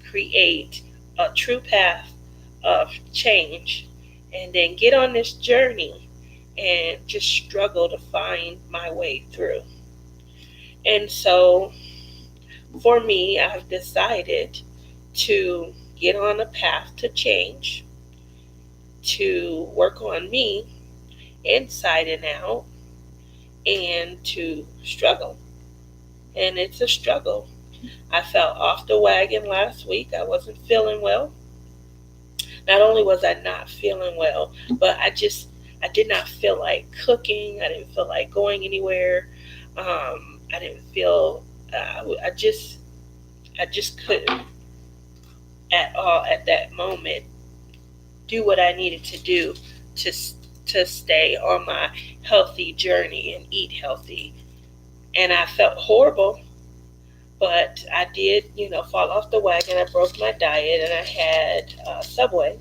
create a true path of change and then get on this journey and just struggle to find my way through? And so for me, I've decided to get on a path to change, to work on me inside and out, and to struggle. And it's a struggle. I fell off the wagon last week. I wasn't feeling well. Not only was I not feeling well, but I did not feel like cooking. I didn't feel like going anywhere. I didn't feel. I just couldn't at all at that moment do what I needed to do to to stay on my healthy journey and eat healthy. And I felt horrible, but I did, fall off the wagon. I broke my diet and I had Subway.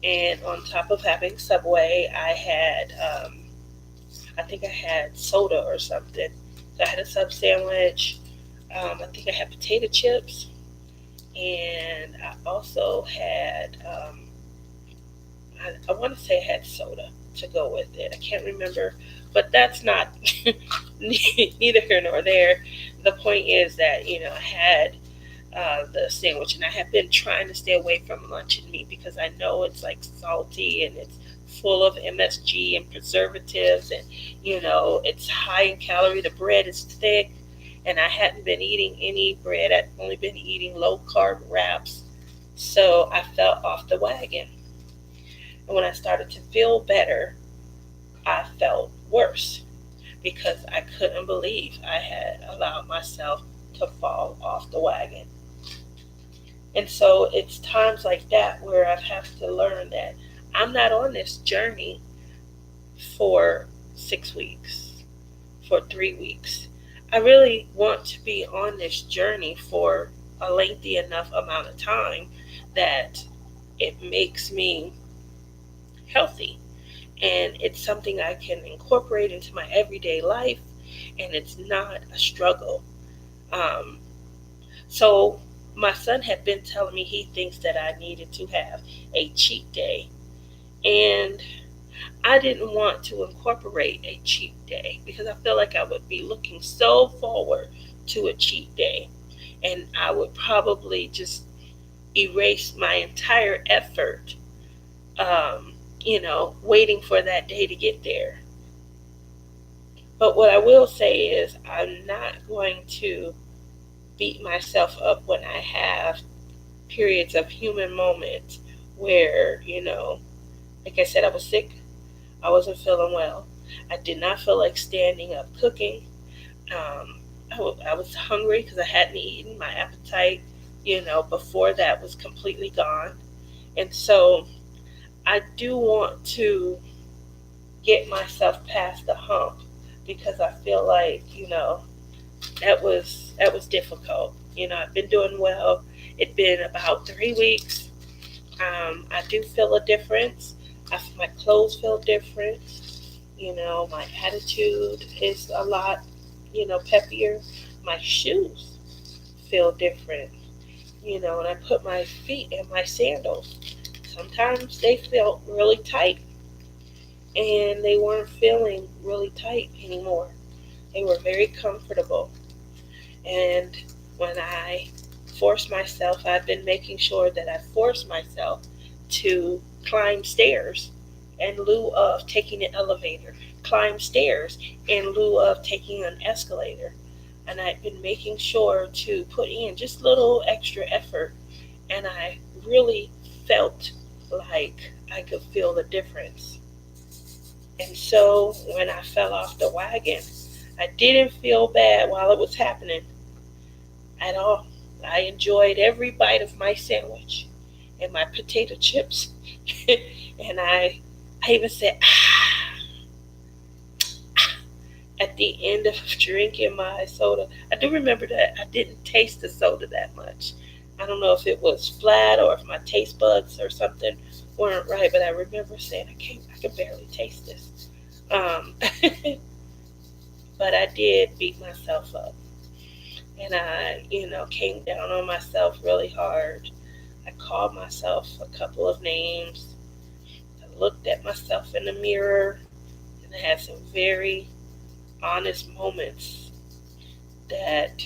And on top of having Subway, I had, I think I had soda or something. So I had a sub sandwich. I think I had potato chips. And I also had, I want to say I had soda to go with it. I can't remember, but that's not neither here nor there. The point is that, I had the sandwich, and I have been trying to stay away from lunch and meat because I know it's like salty and it's full of MSG and preservatives, and it's high in calorie. The bread is thick, and I hadn't been eating any bread. I'd only been eating low carb wraps, so I fell off the wagon. And when I started to feel better, I felt worse because I couldn't believe I had allowed myself to fall off the wagon. And so it's times like that where I have to learn that I'm not on this journey for 6 weeks, for 3 weeks. I really want to be on this journey for a lengthy enough amount of time that it makes me healthy. And it's something I can incorporate into my everyday life, and it's not a struggle. So my son had been telling me he thinks that I needed to have a cheat day. And I didn't want to incorporate a cheat day because I feel like I would be looking so forward to a cheat day. And I would probably just erase my entire effort, waiting for that day to get there. But what I will say is I'm not going to beat myself up when I have periods of human moments where, like I said, I was sick. I wasn't feeling well. I did not feel like standing up cooking. I was hungry because I hadn't eaten. My appetite, before that was completely gone. And so I do want to get myself past the hump because I feel like, that was difficult. I've been doing well. It's been about 3 weeks. I do feel a difference. My clothes feel different. My attitude is a lot, peppier. My shoes feel different. When I put my feet in my sandals, sometimes they felt really tight and they weren't feeling really tight anymore. They were very comfortable. And when I force myself, I've been making sure that I force myself to climb stairs in lieu of taking an elevator, climb stairs in lieu of taking an escalator. And I've been making sure to put in just little extra effort. And I really felt like I could feel the difference. And so when I fell off the wagon, I didn't feel bad while it was happening at all. I enjoyed every bite of my sandwich and my potato chips. And I even said, at the end of drinking my soda. I do remember that I didn't taste the soda that much. I don't know if it was flat or if my taste buds or something weren't right, but I remember saying, I can barely taste this. Um, but I did beat myself up. And I, came down on myself really hard. I called myself a couple of names. I looked at myself in the mirror and I had some very honest moments that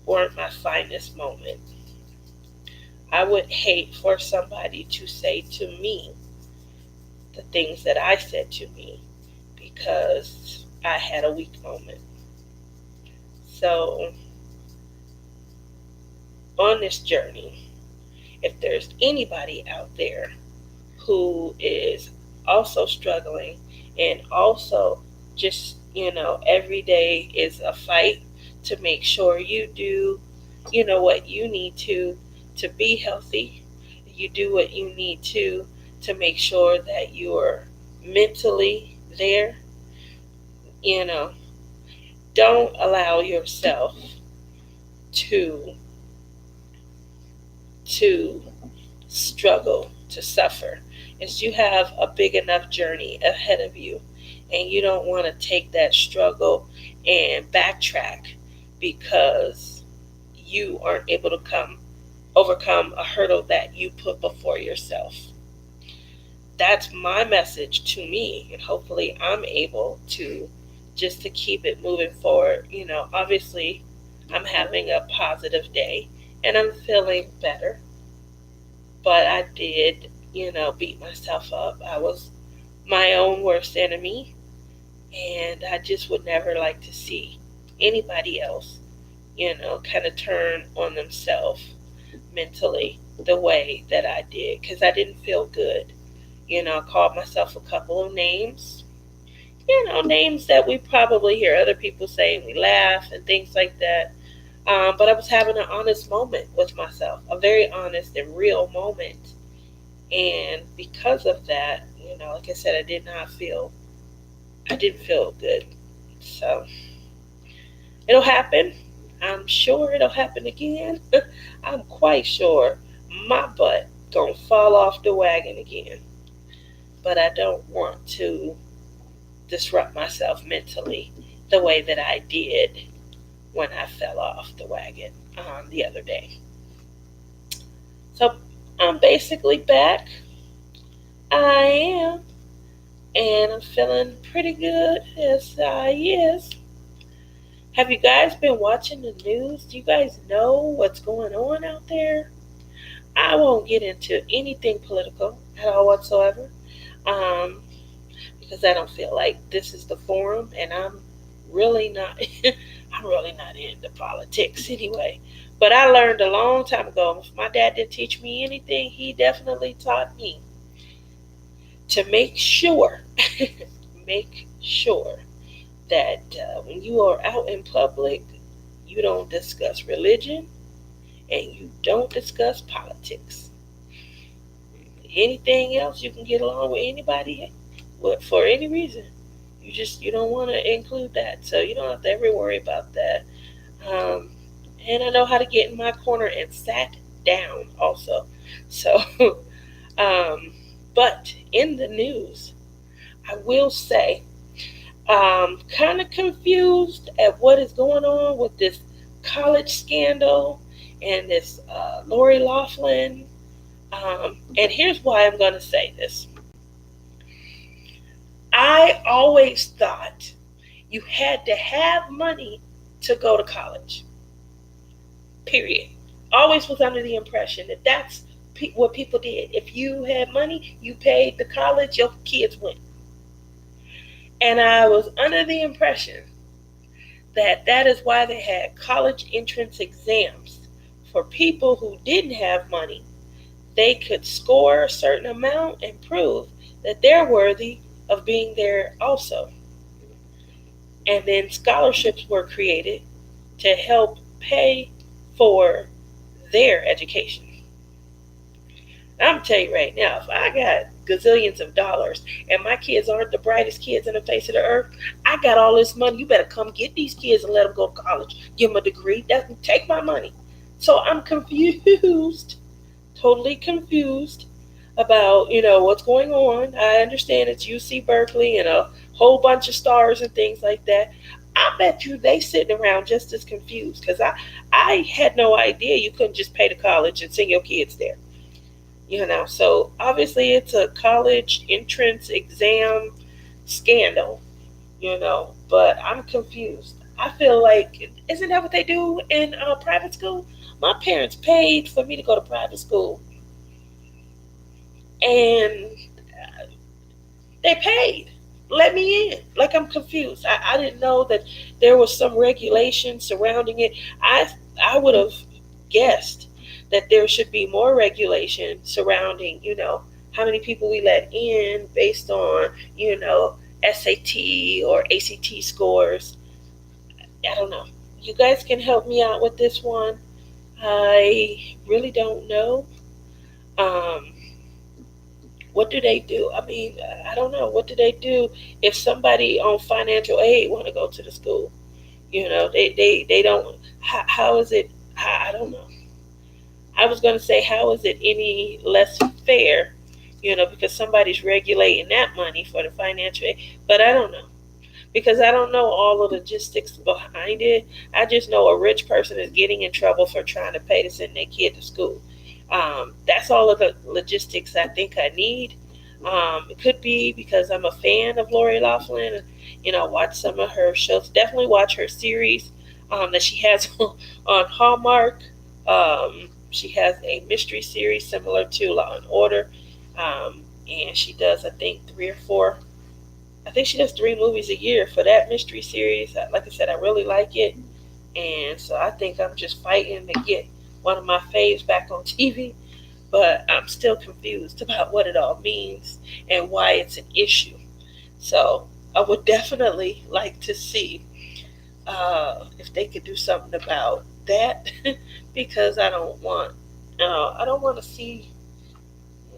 weren't my finest moment. I would hate for somebody to say to me the things that I said to me because I had a weak moment. So, on this journey, if there's anybody out there who is also struggling and also just, every day is a fight to make sure you do, what you need to be healthy. You do what you need to make sure that you're mentally there. You know, don't allow yourself to to struggle, to suffer. Is you have a big enough journey ahead of you and you don't want to take that struggle and backtrack because you aren't able to overcome a hurdle that you put before yourself. That's my message to me, and hopefully I'm able to just to keep it moving forward. Obviously I'm having a positive day and I'm feeling better, but I did, beat myself up. I was my own worst enemy, and I just would never like to see anybody else, kind of turn on themselves mentally the way that I did because I didn't feel good. I called myself a couple of names, names that we probably hear other people say and we laugh and things like that. But I was having an honest moment with myself, a very honest and real moment. And because of that, like I said, I didn't feel good. So it'll happen. I'm sure it'll happen again. I'm quite sure my butt gonna fall off the wagon again. But I don't want to disrupt myself mentally the way that I did when I fell off the wagon the other day. So I'm basically back. I am. And I'm feeling pretty good as I is. Have you guys been watching the news? Do you guys know what's going on out there? I won't get into anything political at all whatsoever um, because I don't feel like this is the forum, and I'm really not. I'm really not into politics anyway. But I learned a long time ago. If my dad didn't teach me anything, he definitely taught me to make sure, make sure that when you are out in public, you don't discuss religion and you don't discuss politics. Anything else, you can get along with anybody for any reason. You don't want to include that, so you don't have to ever worry about that. Um, and I know how to get in my corner and sat down also. So, um, but in the news, I will say, kind of confused at what is going on with this college scandal and this Lori Laughlin. And here's why I'm going to say this. I always thought you had to have money to go to college. Period. Always was under the impression that that's what people did. If you had money, you paid the college, your kids went. And I was under the impression that that is why they had college entrance exams for people who didn't have money. They could score a certain amount and prove that they're worthy of being there also. And then scholarships were created to help pay for their education. I'm going to tell you right now, if I got gazillions of dollars and my kids aren't the brightest kids in the face of the earth, I got all this money. You better come get these kids and let them go to college. Give them a degree. Take my money. So I'm confused, totally confused about, what's going on. I understand it's UC Berkeley and a whole bunch of stars and things like that. I bet you they sitting around just as confused because I had no idea you couldn't just pay to college and send your kids there. So obviously it's a college entrance exam scandal, but I'm confused. I feel like, isn't that what they do in private school? My parents paid for me to go to private school, and they paid. Let me in. Like, I'm confused. I didn't know that there was some regulation surrounding it. I would have guessed that there should be more regulation surrounding, how many people we let in based on, SAT or ACT scores. I don't know. You guys can help me out with this one. I really don't know. What do they do? I mean, I don't know. What do they do if somebody on financial aid want to go to the school? They don't. How is it? I don't know. I was going to say, how is it any less fair? Because somebody's regulating that money for the financial aid. But I don't know. Because I don't know all the logistics behind it. I just know a rich person is getting in trouble for trying to pay to send their kid to school. That's all of the logistics I think I need. It could be because I'm a fan of Lori Laughlin. Watch some of her shows. Definitely watch her series that she has on Hallmark. She has a mystery series similar to Law and Order. And she does, I think, 3 or 4. I think she does 3 movies a year for that mystery series. Like I said, I really like it. And so I think I'm just fighting to get one of my faves back on TV, but I'm still confused about what it all means and why it's an issue. So I would definitely like to see if they could do something about that because I don't want to see.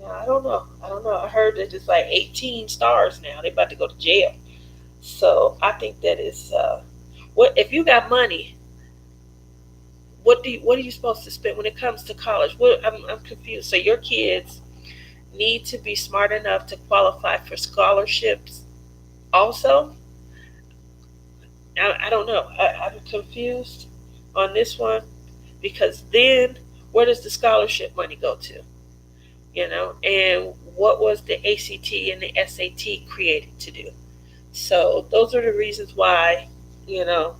I don't know. I heard that it's like 18 stars now. They're about to go to jail. So I think that is what if you got money. What are you supposed to spend when it comes to college? I'm confused. So your kids need to be smart enough to qualify for scholarships also? I don't know. I'm confused on this one because then where does the scholarship money go to? And what was the ACT and the SAT created to do? So those are the reasons why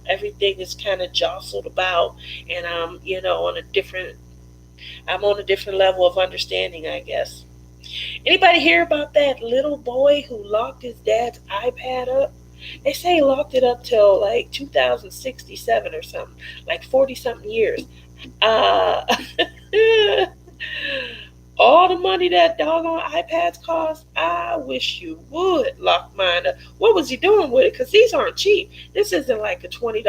everything is kind of jostled about, and I'm on a different level of understanding, I guess. Anybody hear about that little boy who locked his dad's iPad up They say he locked it up till like 2067 or something, like 40 something years. Uh, all the money that doggone iPads cost, I wish you would lock mine up. What was he doing with it? Because these aren't cheap. This isn't like a $20,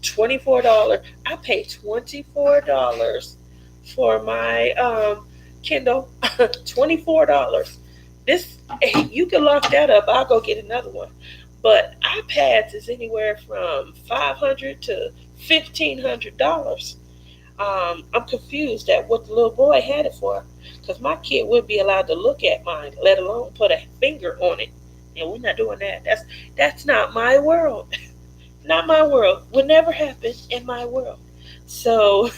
$24. I paid $24 for my Kindle. $24. This, hey, you can lock that up. I'll go get another one. But iPads is anywhere from $500 to $1,500. I'm confused at what the little boy had it for, because my kid wouldn't be allowed to look at mine, let alone put a finger on it. And we're not doing that. That's not my world. Not my world. Would never happen in my world. So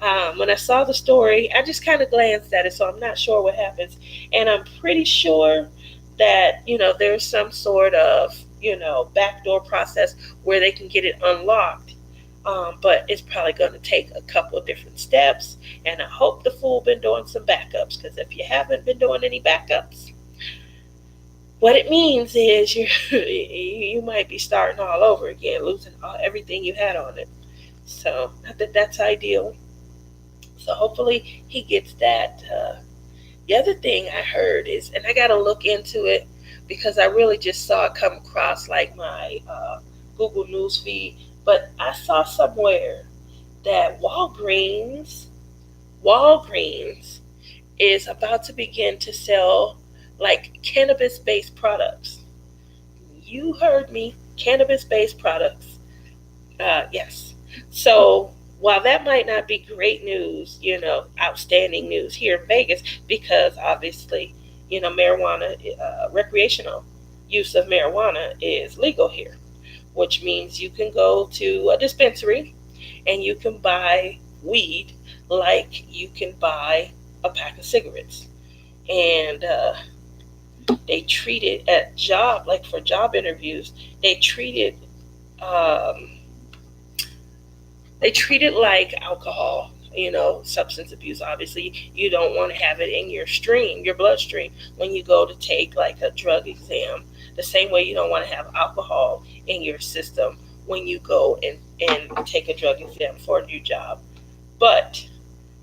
when I saw the story, I just kind of glanced at it, so I'm not sure what happens. And I'm pretty sure that, there's some sort of, backdoor process where they can get it unlocked. But it's probably going to take a couple of different steps. And I hope the fool been doing some backups, because if you haven't been doing any backups, what it means is you might be starting all over again, losing everything you had on it. So not that that's ideal. So hopefully he gets that. The other thing I heard is, and I got to look into it because I really just saw it come across like my Google News feed. But I saw somewhere that Walgreens is about to begin to sell like cannabis-based products. You heard me, cannabis-based products. Yes. So while that might not be great news, outstanding news here in Vegas, because obviously, marijuana, recreational use of marijuana is legal here, which means you can go to a dispensary and you can buy weed like you can buy a pack of cigarettes. And they treat it at job, like for job interviews, they treat it like alcohol, substance abuse. Obviously, you don't want to have it in your bloodstream when you go to take like a drug exam. The same way you don't want to have alcohol in your system when you go and take a drug exam for a new job. But,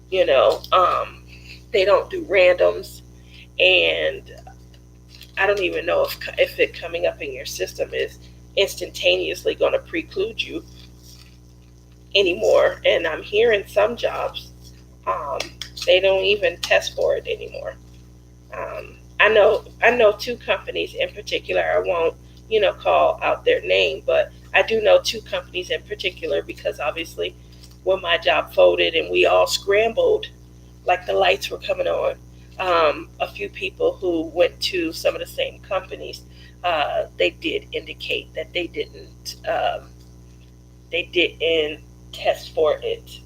they don't do randoms, and I don't even know if it coming up in your system is instantaneously going to preclude you anymore. And I'm hearing some jobs, they don't even test for it anymore. I know two companies in particular. I won't, call out their name, but I do know two companies in particular, because obviously when my job folded and we all scrambled like the lights were coming on, a few people who went to some of the same companies, they did indicate that they didn't test for it.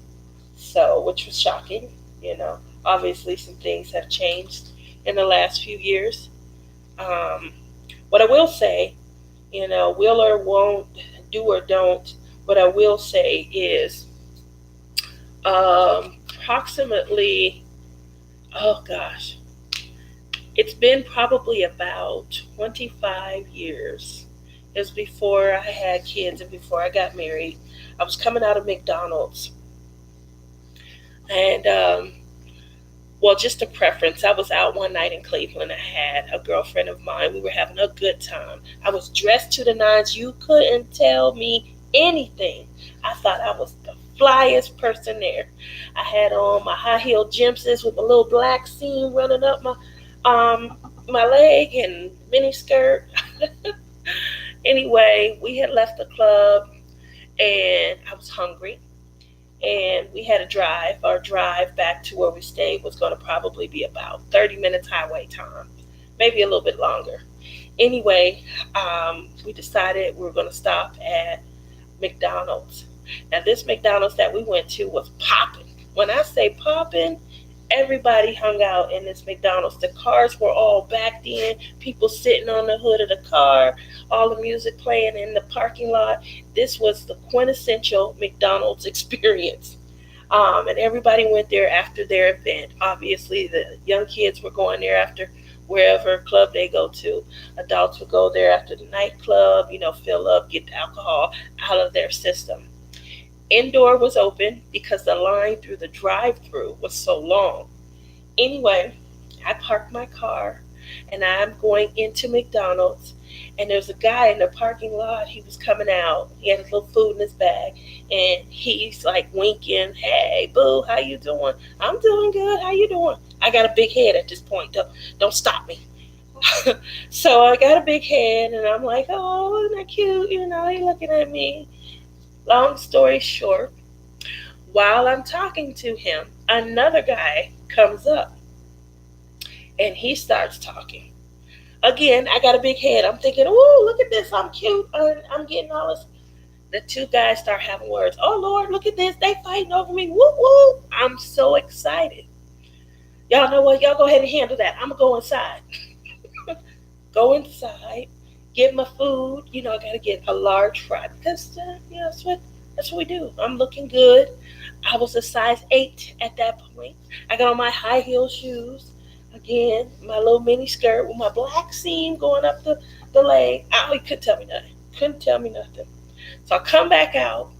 So, which was shocking. Obviously some things have changed in the last few years. What I will say, will or won't, do or don't, what I will say is approximately, oh gosh, it's been probably about 25 years. It was before I had kids and before I got married. I was coming out of McDonald's. And, just a preference. I was out one night in Cleveland. I had a girlfriend of mine. We were having a good time. I was dressed to the nines. You couldn't tell me anything. I thought I was the flyest person there. I had on my high-heeled gympsies with a little black seam running up my leg and mini skirt. Anyway, we had left the club and I was hungry. And we had a drive. Our drive back to where we stayed was going to probably be about 30 minutes highway time, maybe a little bit longer. Anyway, we decided we were going to stop at McDonald's. Now, this McDonald's that we went to was popping. When I say popping, everybody hung out in this McDonald's. The cars were all backed in, people sitting on the hood of the car, all the music playing in the parking lot. This was the quintessential McDonald's experience. And everybody went there after their event. Obviously, the young kids were going there after wherever club they go to. Adults would go there after the nightclub, fill up, get the alcohol out of their system. Indoor was open because the line through the drive-through was so long. Anyway, I parked my car and I'm going into McDonald's, and there's a guy in the parking lot. He was coming out. He had a little food in his bag, and he's like winking. Hey, boo, how you doing? I'm doing good. How you doing? I got a big head at this point. Don't stop me. So I got a big head, and I'm like, oh, isn't that cute? He looking at me. Long story short, while I'm talking to him, another guy comes up and he starts talking. Again, I got a big head. I'm thinking, oh, look at this. I'm cute. I'm getting all this. The two guys start having words. Oh, Lord, look at this. They fighting over me. Woo, woo. I'm so excited. Y'all know what? Y'all go ahead and handle that. I'm going to go inside. Go inside. Get my food. I got to get a large fry because, that's what we do. I'm looking good. I was a size 8 at that point. I got on my high heel shoes. Again, my little mini skirt with my black seam going up the leg. He couldn't tell me nothing. Couldn't tell me nothing. So I come back out,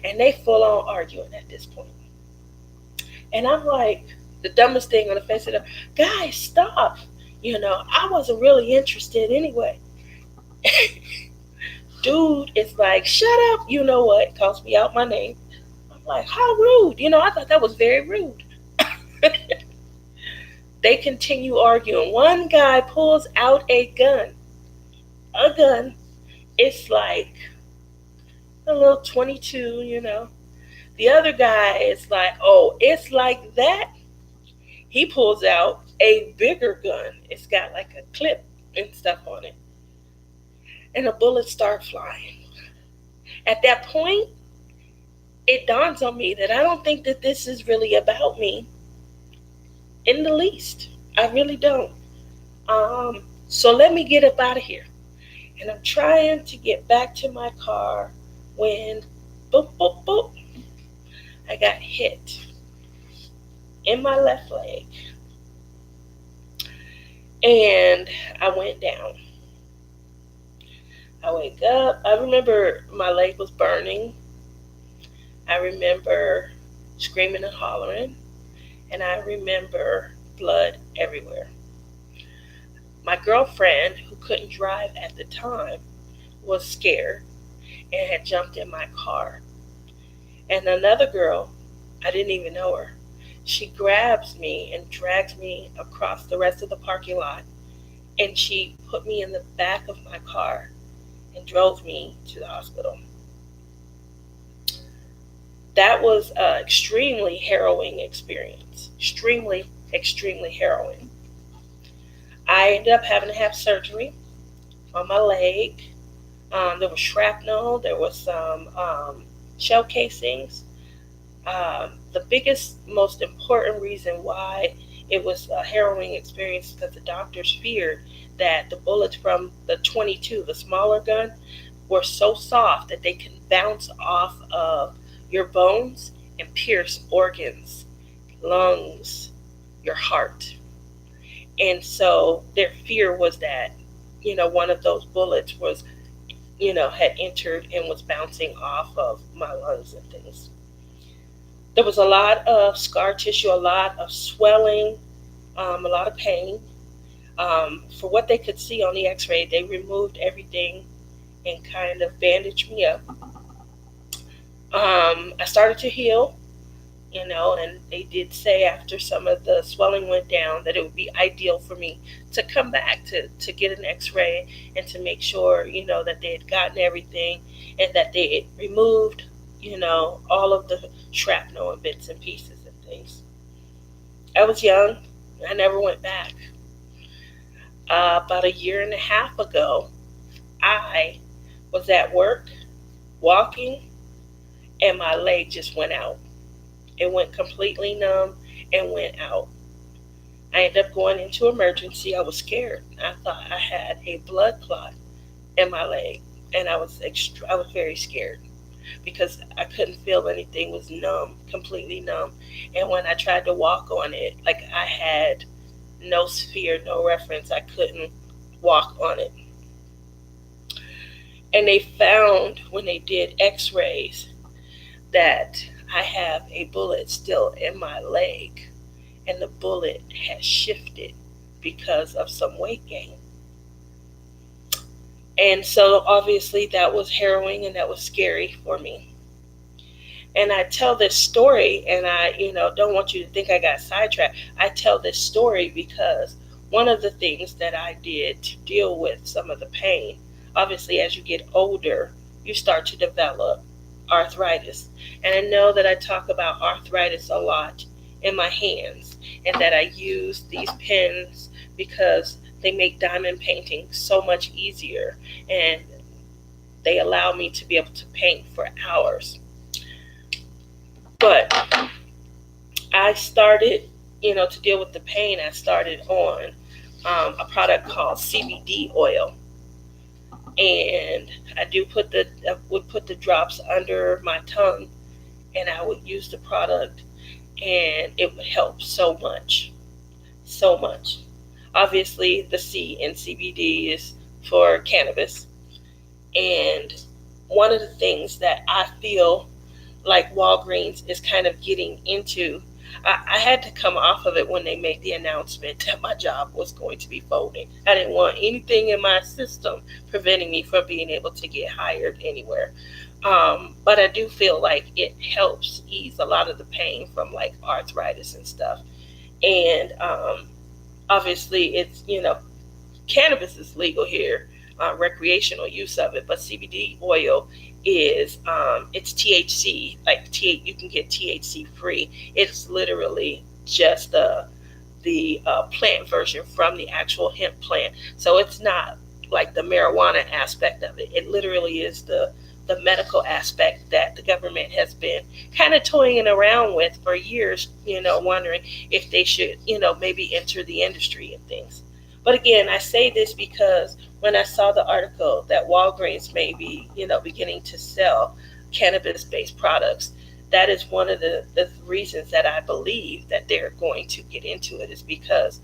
and they full on arguing at this point. And I'm like, the dumbest thing on the face of the guys, stop. I wasn't really interested anyway. Dude is like, shut up. You know what? Calls me out my name. I'm like, how rude. I thought that was very rude. They continue arguing. One guy pulls out a gun. A gun. It's like a little 22, The other guy is like, oh, it's like that. He pulls out a bigger gun. It's got like a clip and stuff on it. And the bullets start flying. At that point, it dawns on me that I don't think that this is really about me in the least. I really don't. So let me get up out of here. And I'm trying to get back to my car when, boop, boop, boop, I got hit in my left leg. And I went down. I wake up. I remember my leg was burning. I remember screaming and hollering. And I remember blood everywhere. My girlfriend, who couldn't drive at the time, was scared and had jumped in my car. And another girl, I didn't even know her, she grabs me and drags me across the rest of the parking lot. And she put me in the back of my car and drove me to the hospital. That was an extremely harrowing experience. Extremely, extremely harrowing. I ended up having to have surgery on my leg. There was shrapnel. There was some shell casings. The biggest, most important reason why it was a harrowing experience is because the doctors feared that the bullets from the 22, the smaller gun, were so soft that they can bounce off of your bones and pierce organs, lungs, your heart. And so their fear was that, one of those bullets was, had entered and was bouncing off of my lungs and things. There was a lot of scar tissue, a lot of swelling, a lot of pain. For what they could see on the x-ray, they removed everything and kind of bandaged me up. I started to heal, and they did say after some of the swelling went down that it would be ideal for me to come back to get an x-ray and to make sure, that they had gotten everything and that they had removed, all of the shrapnel and bits and pieces and things. I was young. I never went back. About a year and a half ago, I was at work walking and my leg just went out. It went completely numb and went out. I ended up going into emergency. I was scared. I thought I had a blood clot in my leg, and I was very scared because I couldn't feel anything. It was numb, completely numb. And when I tried to walk on it, like I had no sphere, no reference. I couldn't walk on it. And they found when they did x-rays that I have a bullet still in my leg, and the bullet has shifted because of some weight gain. And so obviously that was harrowing and that was scary for me. And I tell this story, and I, don't want you to think I got sidetracked. I tell this story because one of the things that I did to deal with some of the pain, obviously as you get older, you start to develop arthritis. And I know that I talk about arthritis a lot in my hands, and that I use these pens because they make diamond painting so much easier, and they allow me to be able to paint for hours. But I started, to deal with the pain, I started on a product called CBD oil. And I would put the drops under my tongue, and I would use the product, and it would help so much. So much. Obviously, the C in CBD is for cannabis. And one of the things that I feel like Walgreens is kind of getting into, I had to come off of it when they made the announcement that my job was going to be folding. I didn't want anything in my system preventing me from being able to get hired anywhere. But I do feel like it helps ease a lot of the pain from like arthritis and stuff. And obviously it's, cannabis is legal here, recreational use of it, but CBD oil is it's THC, you can get THC free. It's literally just the plant version from the actual hemp plant. So it's not like the marijuana aspect of it. It literally is the medical aspect that the government has been kind of toying around with for years, wondering if they should, maybe enter the industry and things. But again, I say this because when I saw the article that Walgreens may be, beginning to sell cannabis-based products, that is one of the reasons that I believe that they're going to get into it, is because,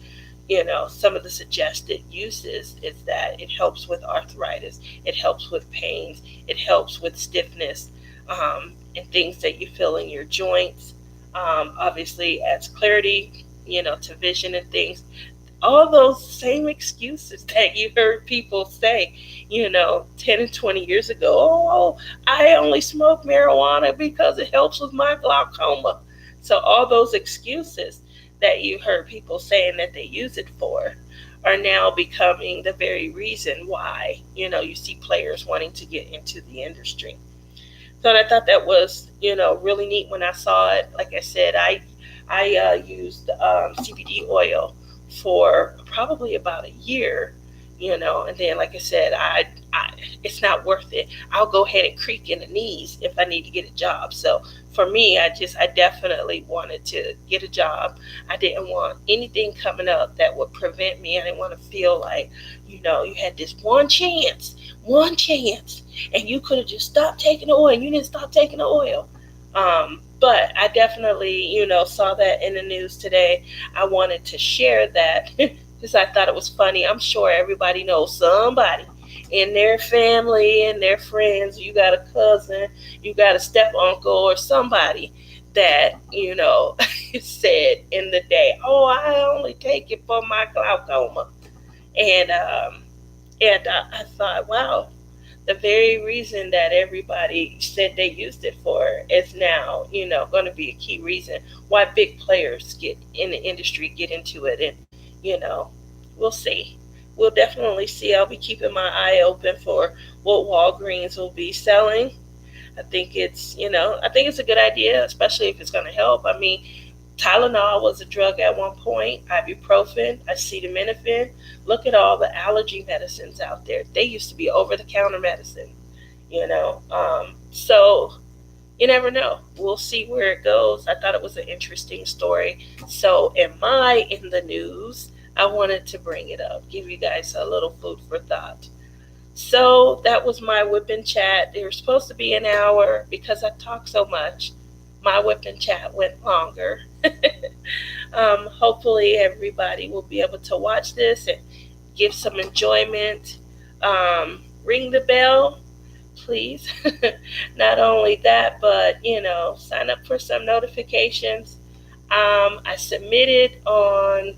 some of the suggested uses is that it helps with arthritis, it helps with pains, it helps with stiffness, and things that you feel in your joints. Obviously adds clarity, to vision and things. All those same excuses that you heard people say, 10 and 20 years ago. Oh, I only smoke marijuana because it helps with my glaucoma. So all those excuses that you heard people saying that they use it for are now becoming the very reason why, you see players wanting to get into the industry. So I thought that was, really neat when I saw it. Like I said, I used CBD oil for probably about a year, and then like I said, I it's not worth it. I'll go ahead and creak in the knees if I need to get a job. So for me, I definitely wanted to get a job. I didn't want anything coming up that would prevent me. I didn't want to feel like, you had this one chance, and you could have just stopped taking the oil, and you didn't stop taking the oil. But I definitely, saw that in the news today. I wanted to share that because I thought it was funny. I'm sure everybody knows somebody in their family and their friends. You got a cousin, you got a step uncle, or somebody that, said in the day, oh, I only take it for my glaucoma. And I thought, wow, the very reason that everybody said they used it for is now, going to be a key reason why big players get in the industry, get into it. And, we'll see. We'll definitely see. I'll be keeping my eye open for what Walgreens will be selling. I think it's a good idea, especially if it's going to help. I mean, Tylenol was a drug at one point, ibuprofen, acetaminophen. Look at all the allergy medicines out there. They used to be over-the-counter medicine, So you never know. We'll see where it goes. I thought it was an interesting story. So in the news, I wanted to bring it up, give you guys a little food for thought. So that was my Whip and Chat. They were supposed to be an hour because I talk so much. my Whip and Chat went longer. Hopefully, everybody will be able to watch this and give some enjoyment. Ring the bell, please. Not only that, but sign up for some notifications. I submitted on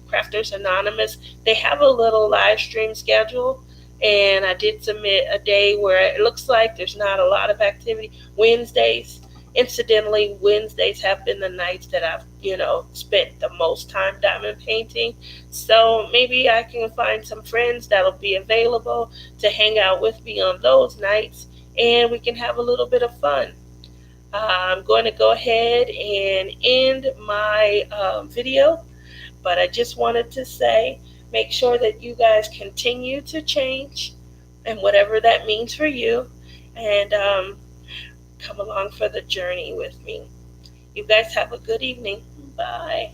Crafters Anonymous. They have a little live stream schedule, and I did submit a day where it looks like there's not a lot of activity. Wednesdays, incidentally, Wednesdays have been the nights that I've spent the most time diamond painting. So maybe I can find some friends that'll be available to hang out with me on those nights, and we can have a little bit of fun. I'm going to go ahead and end my video, but I just wanted to say, make sure that you guys continue to change, and whatever that means for you, and come along for the journey with me. You guys have a good evening. Bye.